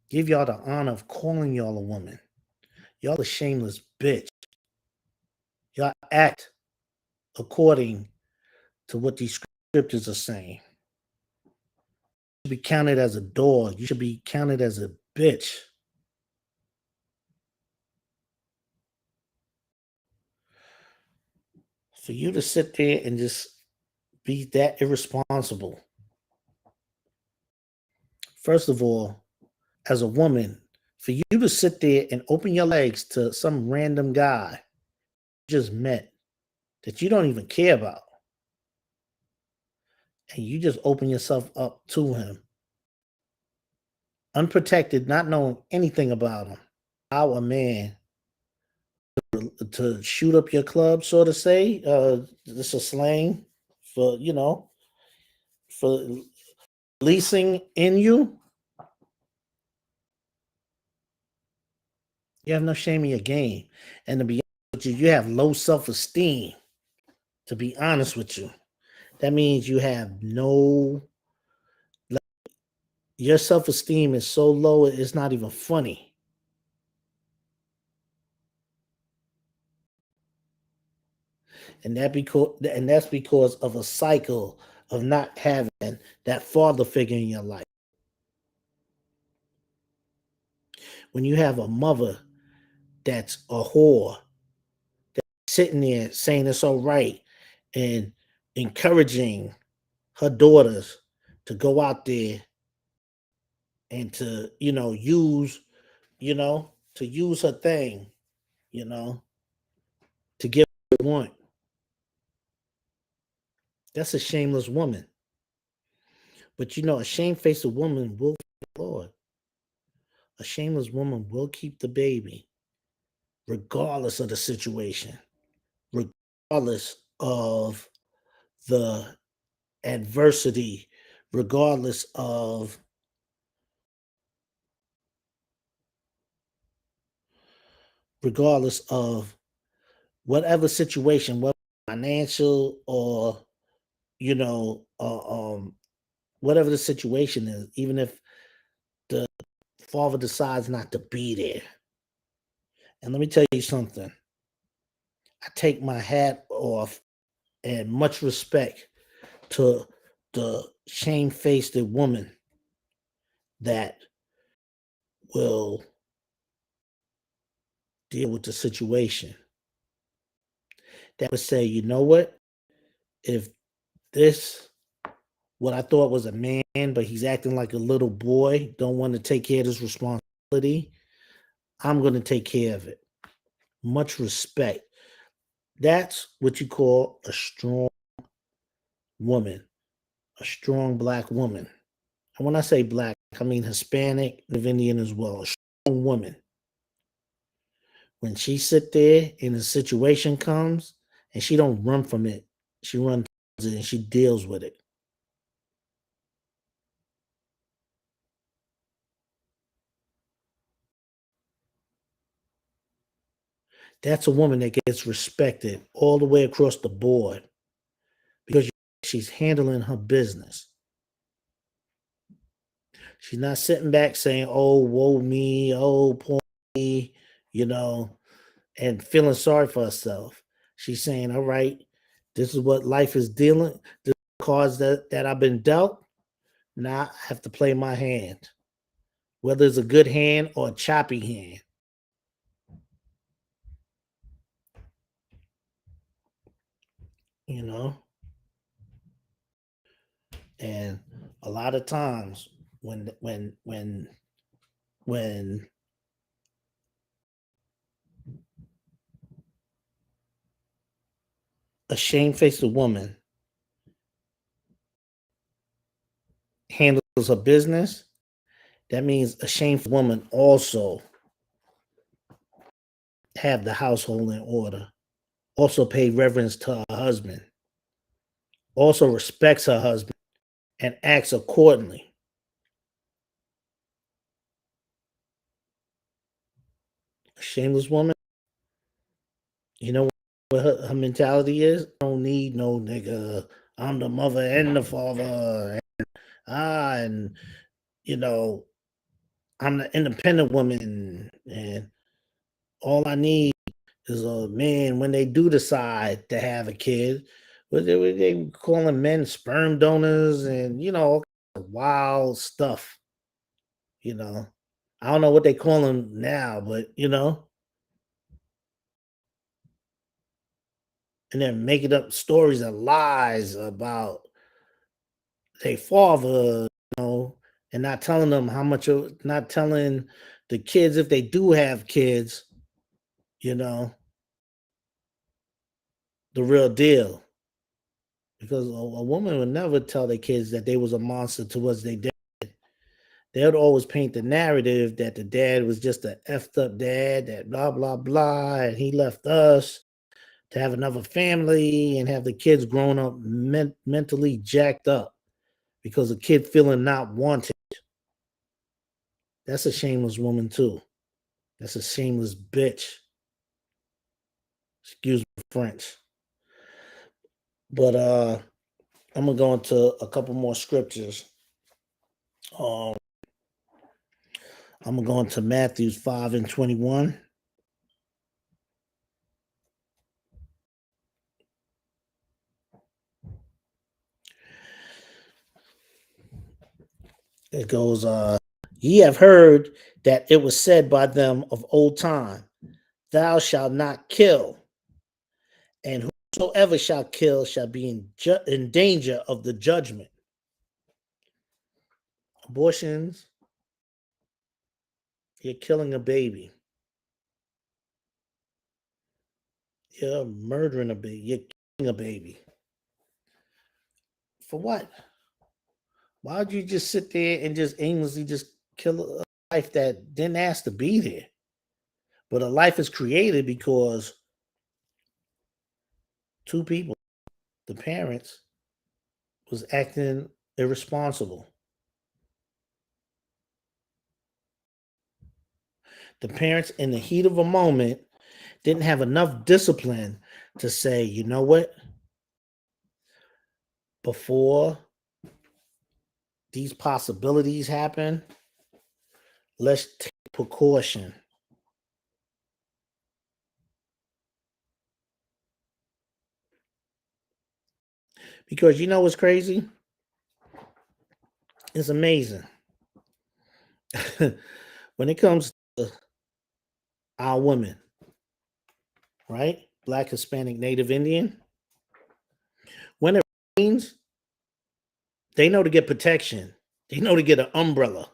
give y'all the honor of calling y'all a woman. Y'all a shameless bitch. Y'all act according to what these scriptures are saying. You should be counted as a dog. You should be counted as a bitch. For you to sit there and just be that irresponsible. First of all, as a woman, for you to sit there and open your legs to some random guy you just met that you don't even care about, and you just open yourself up to him, unprotected, not knowing anything about him, allow a man to shoot up your club, so to say. This is slang for, for leasing in you. You have no shame in your game. And to be honest with you, you have low self-esteem, to be honest with you. That means you have your self-esteem is so low, it's not even funny. And that's because of a cycle of not having that father figure in your life. When you have a mother that's a whore, that's sitting there saying it's all right and encouraging her daughters to go out there and to, use her thing, to get what they want. That's a shameless woman. But a shamefaced woman will fear the Lord. A shameless woman will keep the baby, regardless of the situation, regardless of the adversity, regardless of whatever situation, whether financial or whatever the situation is, even if the father decides not to be there. And let me tell you something. I take my hat off and much respect to the shamefaced woman that will deal with the situation. That would say, you know what? If this what I thought was a man, but he's acting like a little boy, don't want to take care of his responsibility. I'm going to take care of it. Much respect. That's what you call a strong woman, a strong black woman. And when I say black, I mean Hispanic, Native Indian as well. A strong woman. When she sit there and a situation comes and she don't run from it, she runs towards it and she deals with it. That's a woman that gets respected all the way across the board because she's handling her business. She's not sitting back saying, "Oh, woe me, oh, poor me," you know, and feeling sorry for herself. She's saying, "All right, this is what life is dealing. This cards that I've been dealt. Now I have to play my hand, whether it's a good hand or a choppy hand." You know, and a lot of times when a shamefaced woman handles her business, that means a shameful woman also have the household in order, also pay reverence to her husband, also respects her husband and acts accordingly. A shameless woman, you know what her mentality is? I don't need no nigga. I'm the mother and the father. And you know, I'm the independent woman, and all I need is a man when they do decide to have a kid. They calling men sperm donors and all kinds of wild stuff. You know, I don't know what they call them now, but and they're making up stories and lies about their father, and not telling them how much, not telling the kids if they do have kids, you know, the real deal. Because a woman would never tell their kids that they was a monster towards their dad. They would always paint the narrative that the dad was just a effed up dad, that blah blah blah, and he left us to have another family and have the kids grown up mentally jacked up because a kid feeling not wanted. That's a shameless woman too. That's a shameless bitch. Excuse me, French. But I'm gonna go into a couple more scriptures. Um, I'm gonna go into Matthew 5:21. It goes, ye have heard that it was said by them of old time, thou shalt not kill, and whosoever shall kill shall be in danger of the judgment. Abortions, you're killing a baby. You're murdering a baby. You're killing a baby. For what? Why would you just sit there and just aimlessly just kill a life that didn't ask to be there? But a life is created because two people, the parents, was acting irresponsible. The parents, in the heat of a moment, didn't have enough discipline to say, you know what? Before these possibilities happen, let's take precaution. Because you know what's crazy? It's amazing. When it comes to our women, right? Black, Hispanic, Native Indian, when it rains, They know to get protection. They know to get an umbrella.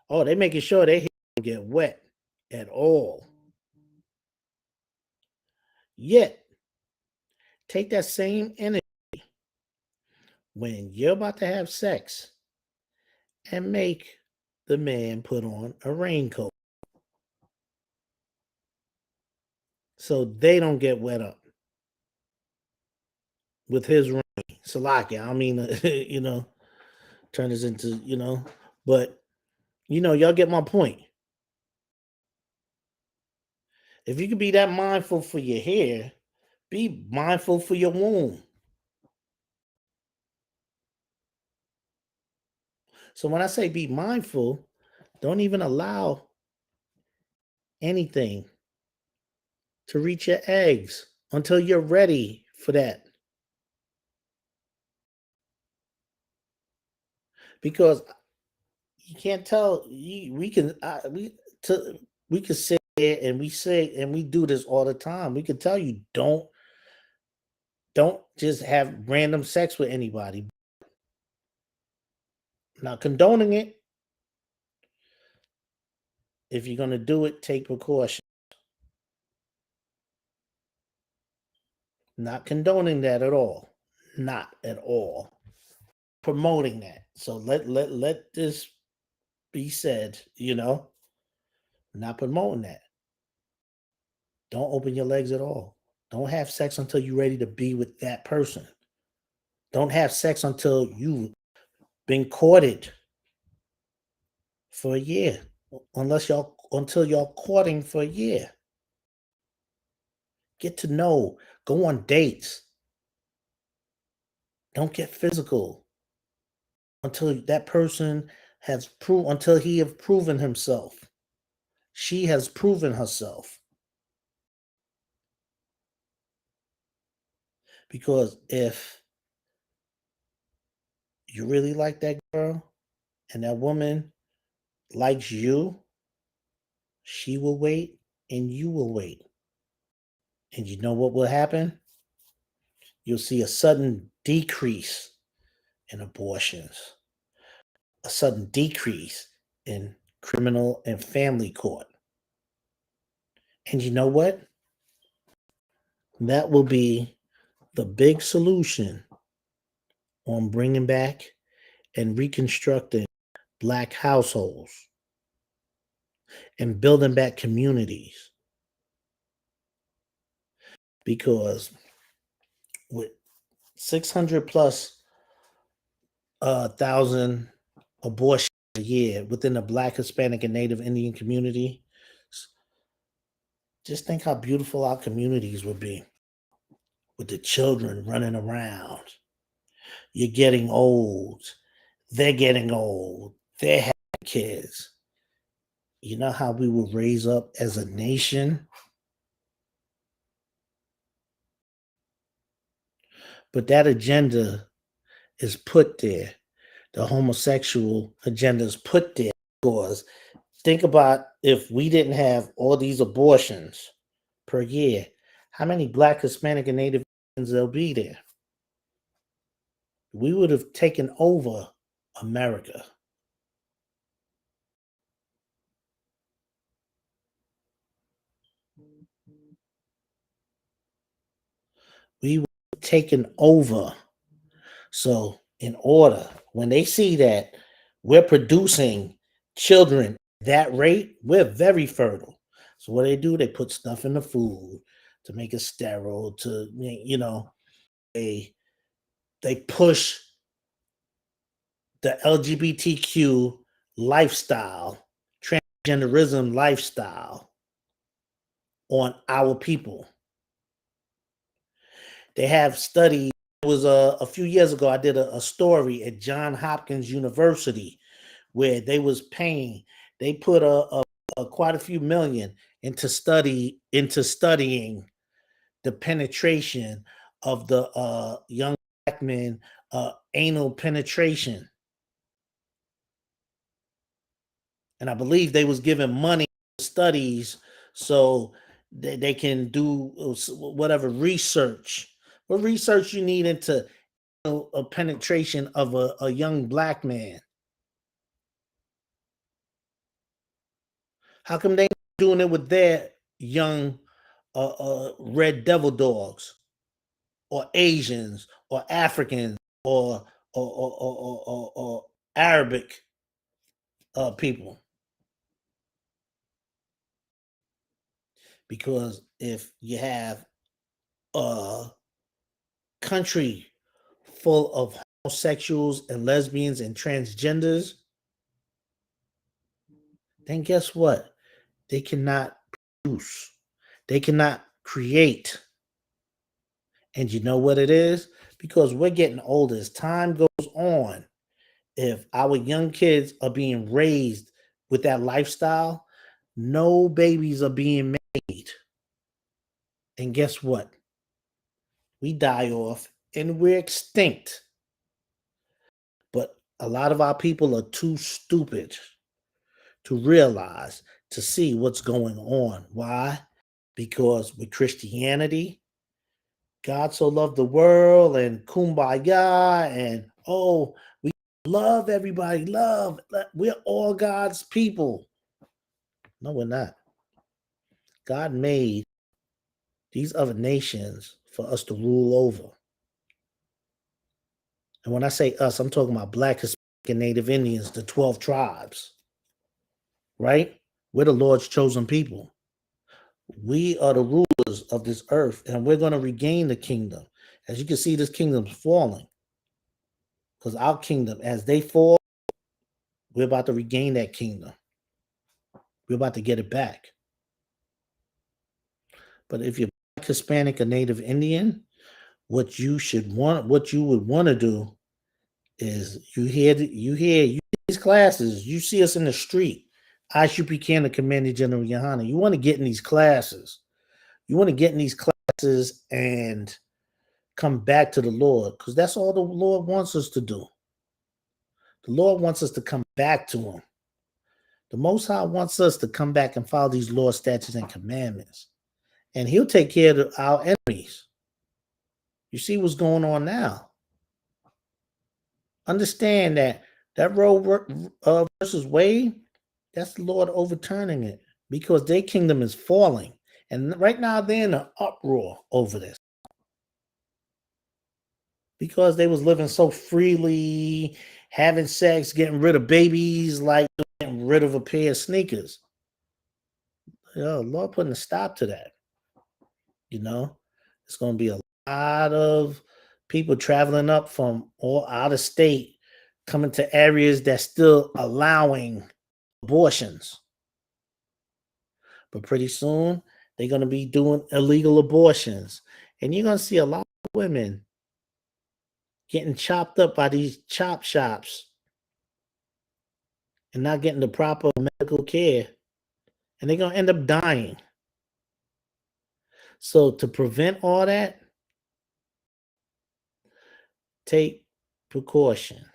Oh, they making sure they don't get wet at all. Yet, take that same energy when you're about to have sex and make the man put on a raincoat so they don't get wet up with his rain. Salaki, I mean, turn this into, but y'all get my point. If you can be that mindful for your hair, be mindful for your womb. So when I say be mindful, don't even allow anything to reach your eggs until you're ready for that. Because you can't tell. We can we can sit there and we say and we do this all the time. We can tell you don't just have random sex with anybody. Not condoning it. If you're gonna do it, take precaution. Not condoning that at all. Not at all. Promoting that. So let this be said, not promoting that. Don't open your legs at all. Don't have sex until you're ready to be with that person. Don't have sex until you've been courted for a year. Until y'all courting for a year. Get to know. Go on dates. Don't get physical until that person until he have proven himself. She has proven herself. Because if you really like that girl and that woman likes you, she will wait and you will wait. And you know what will happen? You'll see a sudden decrease in abortions, a sudden decrease in criminal and family court. And you know what? That will be the big solution on bringing back and reconstructing Black households and building back communities. Because with 600 plus thousand abortions a year within the Black, Hispanic, and Native Indian community, just think how beautiful our communities would be with the children running around. You're getting old. They're getting old. They're having kids. You know how we will raise up as a nation? But that agenda is put there. The homosexual agenda is put there because think about if we didn't have all these abortions per year, how many Black, Hispanic, and Native Americans there'll be there? We would have taken over America. We would have taken over. So, in order, when they see that we're producing children at that rate, we're very fertile. So, what they do, they put stuff in the food to make it sterile, they push the LGBTQ lifestyle, transgenderism lifestyle on our people. They have studies. It was a few years ago, I did a story at Johns Hopkins University where they was paying, they put quite a few million into studying the penetration of the young Black men, anal penetration. And I believe they was giving money to studies so they can do whatever research. What research you need into a penetration of a young black man? How come they not doing it with their young red devil dogs or Asians or Africans or Arabic people? Because if you have a country full of homosexuals and lesbians and transgenders, then guess what? They cannot produce, they cannot create. And you know what it is? Because we're getting older. As time goes on, if our young kids are being raised with that lifestyle, no babies are being made. And guess what? We die off and we're extinct. But a lot of our people are too stupid to realize, to see what's going on. Why? Because with Christianity, God so loved the world and kumbaya and oh, we love everybody, we're all God's people. No, we're not. God made these other nations for us to rule over. And when I say us, I'm talking about Black, Hispanic, and Native Indians, the 12 tribes, right? We're the Lord's chosen people. We are the rulers of this earth, and we're going to regain the kingdom. As you can see, this kingdom's falling. Because our kingdom, as they fall, we're about to regain that kingdom. We're about to get it back. But if you're Black, Hispanic, or Native Indian, what you would want to do is you hear these classes, you see us in the street. ISUPK and the Commander General Yohana. You want to get in these classes. You want to get in these classes and come back to the Lord, because that's all the Lord wants us to do. The Lord wants us to come back to him. The Most High wants us to come back and follow these laws, statutes, and commandments. And he'll take care of our enemies. You see what's going on now. Understand that Roe versus Wade, that's the Lord overturning it because their kingdom is falling. And right now they're in an uproar over this. Because they was living so freely, having sex, getting rid of babies, like getting rid of a pair of sneakers. Lord putting a stop to that. It's going to be a lot of people traveling up from all out of state, coming to areas that's still allowing abortions. But pretty soon, they're going to be doing illegal abortions. And you're going to see a lot of women getting chopped up by these chop shops and not getting the proper medical care. And they're going to end up dying. So to prevent all that, take precautions.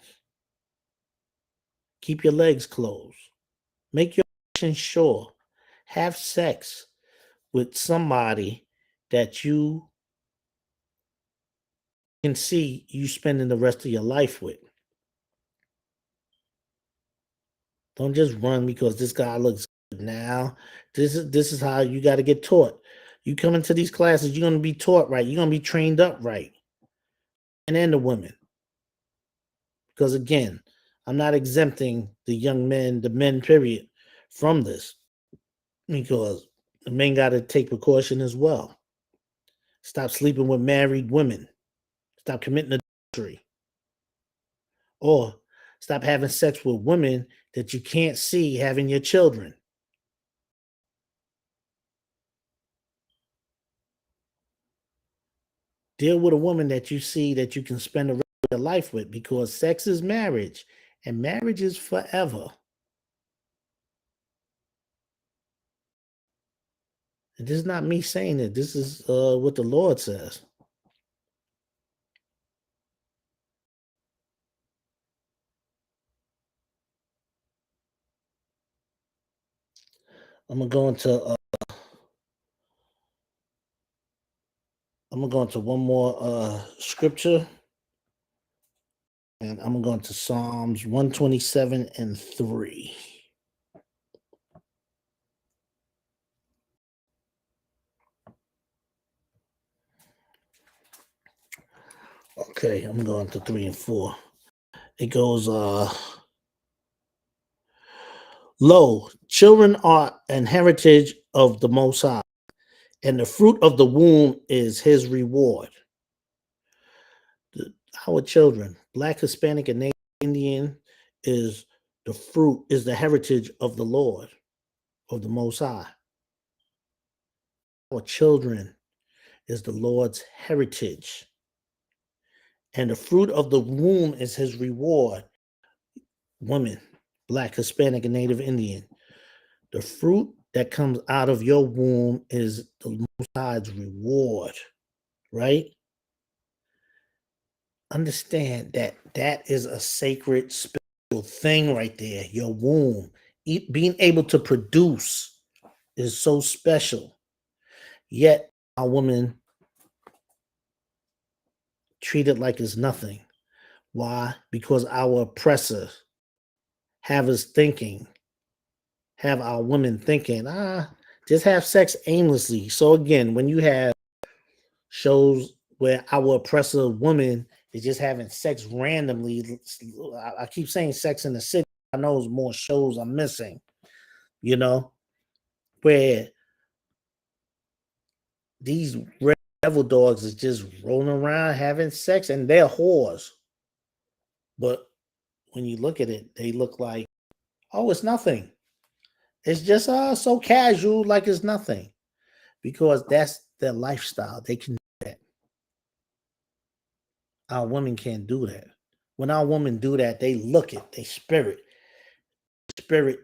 Keep your legs closed. Make your options sure. Have sex with somebody that you can see you spending the rest of your life with. Don't just run because this guy looks good now. This is how you got to get taught. You come into these classes, you're going to be taught right. You're going to be trained up right. And the women. Because again, I'm not exempting the young men, the men period, from this. Because the men got to take precaution as well. Stop sleeping with married women. Stop committing adultery. Or stop having sex with women that you can't see having your children. Deal with a woman that you see that you can spend the rest of your life with, because sex is marriage and marriage is forever. And this is not me saying it. This is what the Lord says. I'm gonna go into one more scripture. And I'm going to Psalms 127 and 3. Okay, I'm going to 3 and 4. It goes, Lo, children are an heritage of the Most High, and the fruit of the womb is his reward. Our children, Black, Hispanic, and Native Indian, is the fruit, is the heritage of the Lord, of the Most High. Our children is the Lord's heritage, and the fruit of the womb is his reward. Women, Black, Hispanic, and Native Indian, the fruit that comes out of your womb is the Most High's reward, right? Understand that that is a sacred, spiritual thing right there. Your womb, being able to produce is so special. Yet our women treat it like it's nothing. Why? Because our oppressors have us thinking, have our women thinking, just have sex aimlessly. So again, when you have shows where our oppressor woman is just having sex randomly, I keep saying Sex in the City. I know there's more shows I'm missing, where these red devil dogs is just rolling around having sex and they're whores. But when you look at it, they look like, oh, it's nothing. It's just so casual, like it's nothing. Because that's their lifestyle. They can do that. Our women can't do that. When our women do that, they look it, they spirit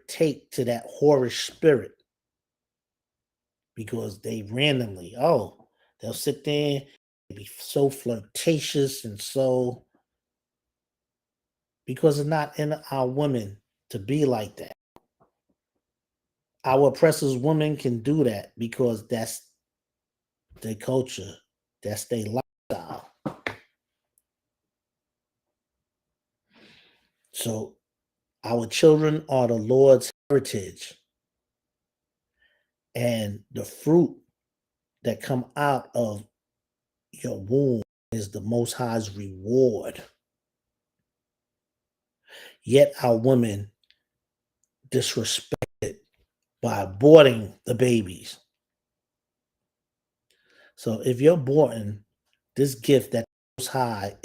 take to that whorish spirit. Because they randomly, they'll sit there and be so flirtatious and so, because it's not in our women to be like that. Our oppressors women can do that because that's their culture, that's their lifestyle. So our children are the Lord's heritage, and the fruit that come out of your womb is the Most High's reward. Yet our women disrespect it by aborting the babies. So if you're aborting this gift that Most High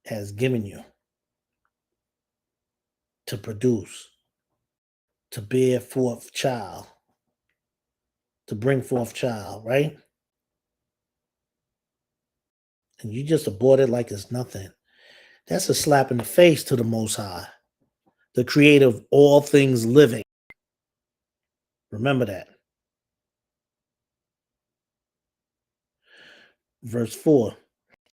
has given you to produce, to bear forth child, to bring forth child, right? And you just abort it like it's nothing. That's a slap in the face to the Most High, the creator of all things living. Remember that. Verse 4.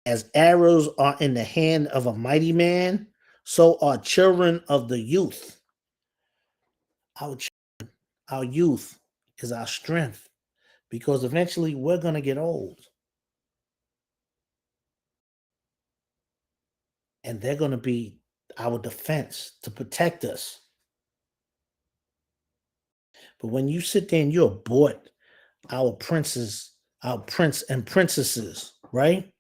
As arrows are in the hand of a mighty man, so are children of the youth. Our youth is our strength, because eventually we're going to get old. And they're going to be our defense to protect us. But when you sit there and you abort our princes, our prince and princesses, right?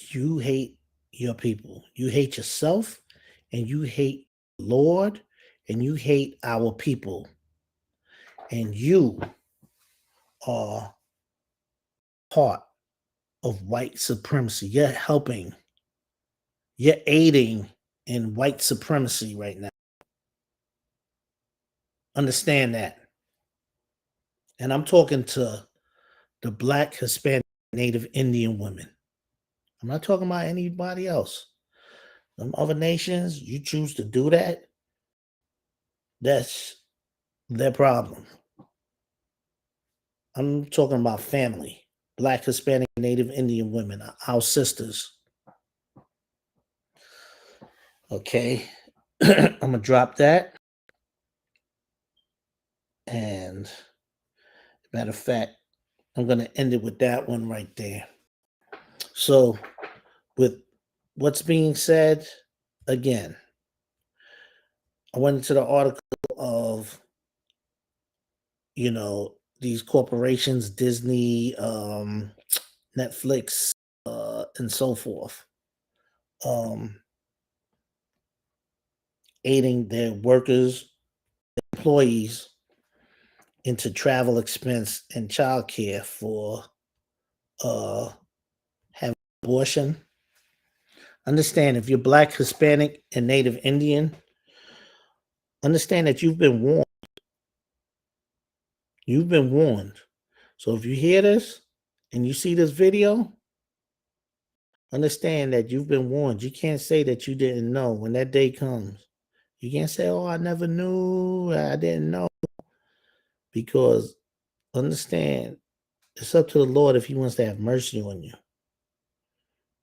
You hate your people. You hate yourself, and you hate the Lord, and you hate our people. And you are part of white supremacy. You're aiding in white supremacy right now. Understand that. And I'm talking to the Black, Hispanic, Native Indian women. I'm not talking about anybody else. Some other nations, you choose to do that, that's their problem. I'm talking about family. Black, Hispanic, Native Indian women, our sisters. Okay. I'm going to drop that. And matter of fact, I'm going to end it with that one right there. So, with what's being said, again, I went into the article of, these corporations, Disney, Netflix, and so forth, um, aiding their workers, employees into travel expense and childcare for having abortion. Understand, if you're Black, Hispanic, and Native Indian, understand that you've been warned. You've been warned. So if you hear this and you see this video, understand that you've been warned. You can't say that you didn't know when that day comes. You can't say, oh, I never knew, I didn't know. Because understand, it's up to the Lord if he wants to have mercy on you.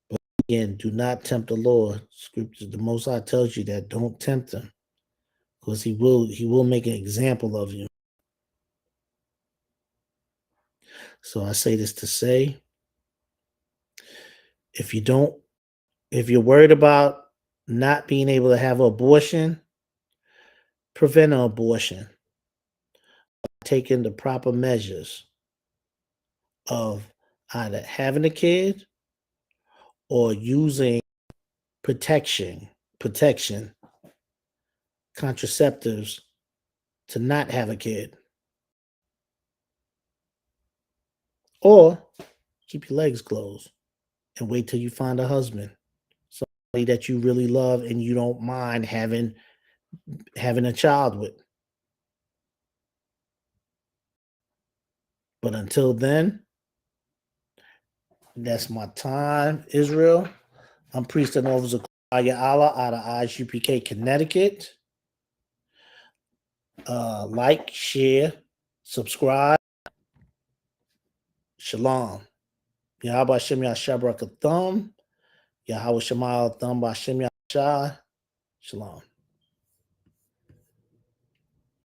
But again, do not tempt the Lord. Scripture, the Most High tells you that don't tempt him, because he will make an example of you. So I say this to say, if you're worried about not being able to have an abortion, prevent an abortion. Taking the proper measures of either having a kid or using protection, contraceptives to not have a kid. Or keep your legs closed and wait till you find a husband, somebody that you really love and you don't mind having a child with. But until then, that's my time, Israel. I'm Priest and Officer Kwaya Allah out of ISUPK, Connecticut. Like, share, subscribe. Shalom. Yahweh Shem Yashabrak Thumb. Yahweh Shemal Thumb Bashem Yashah. Shalom.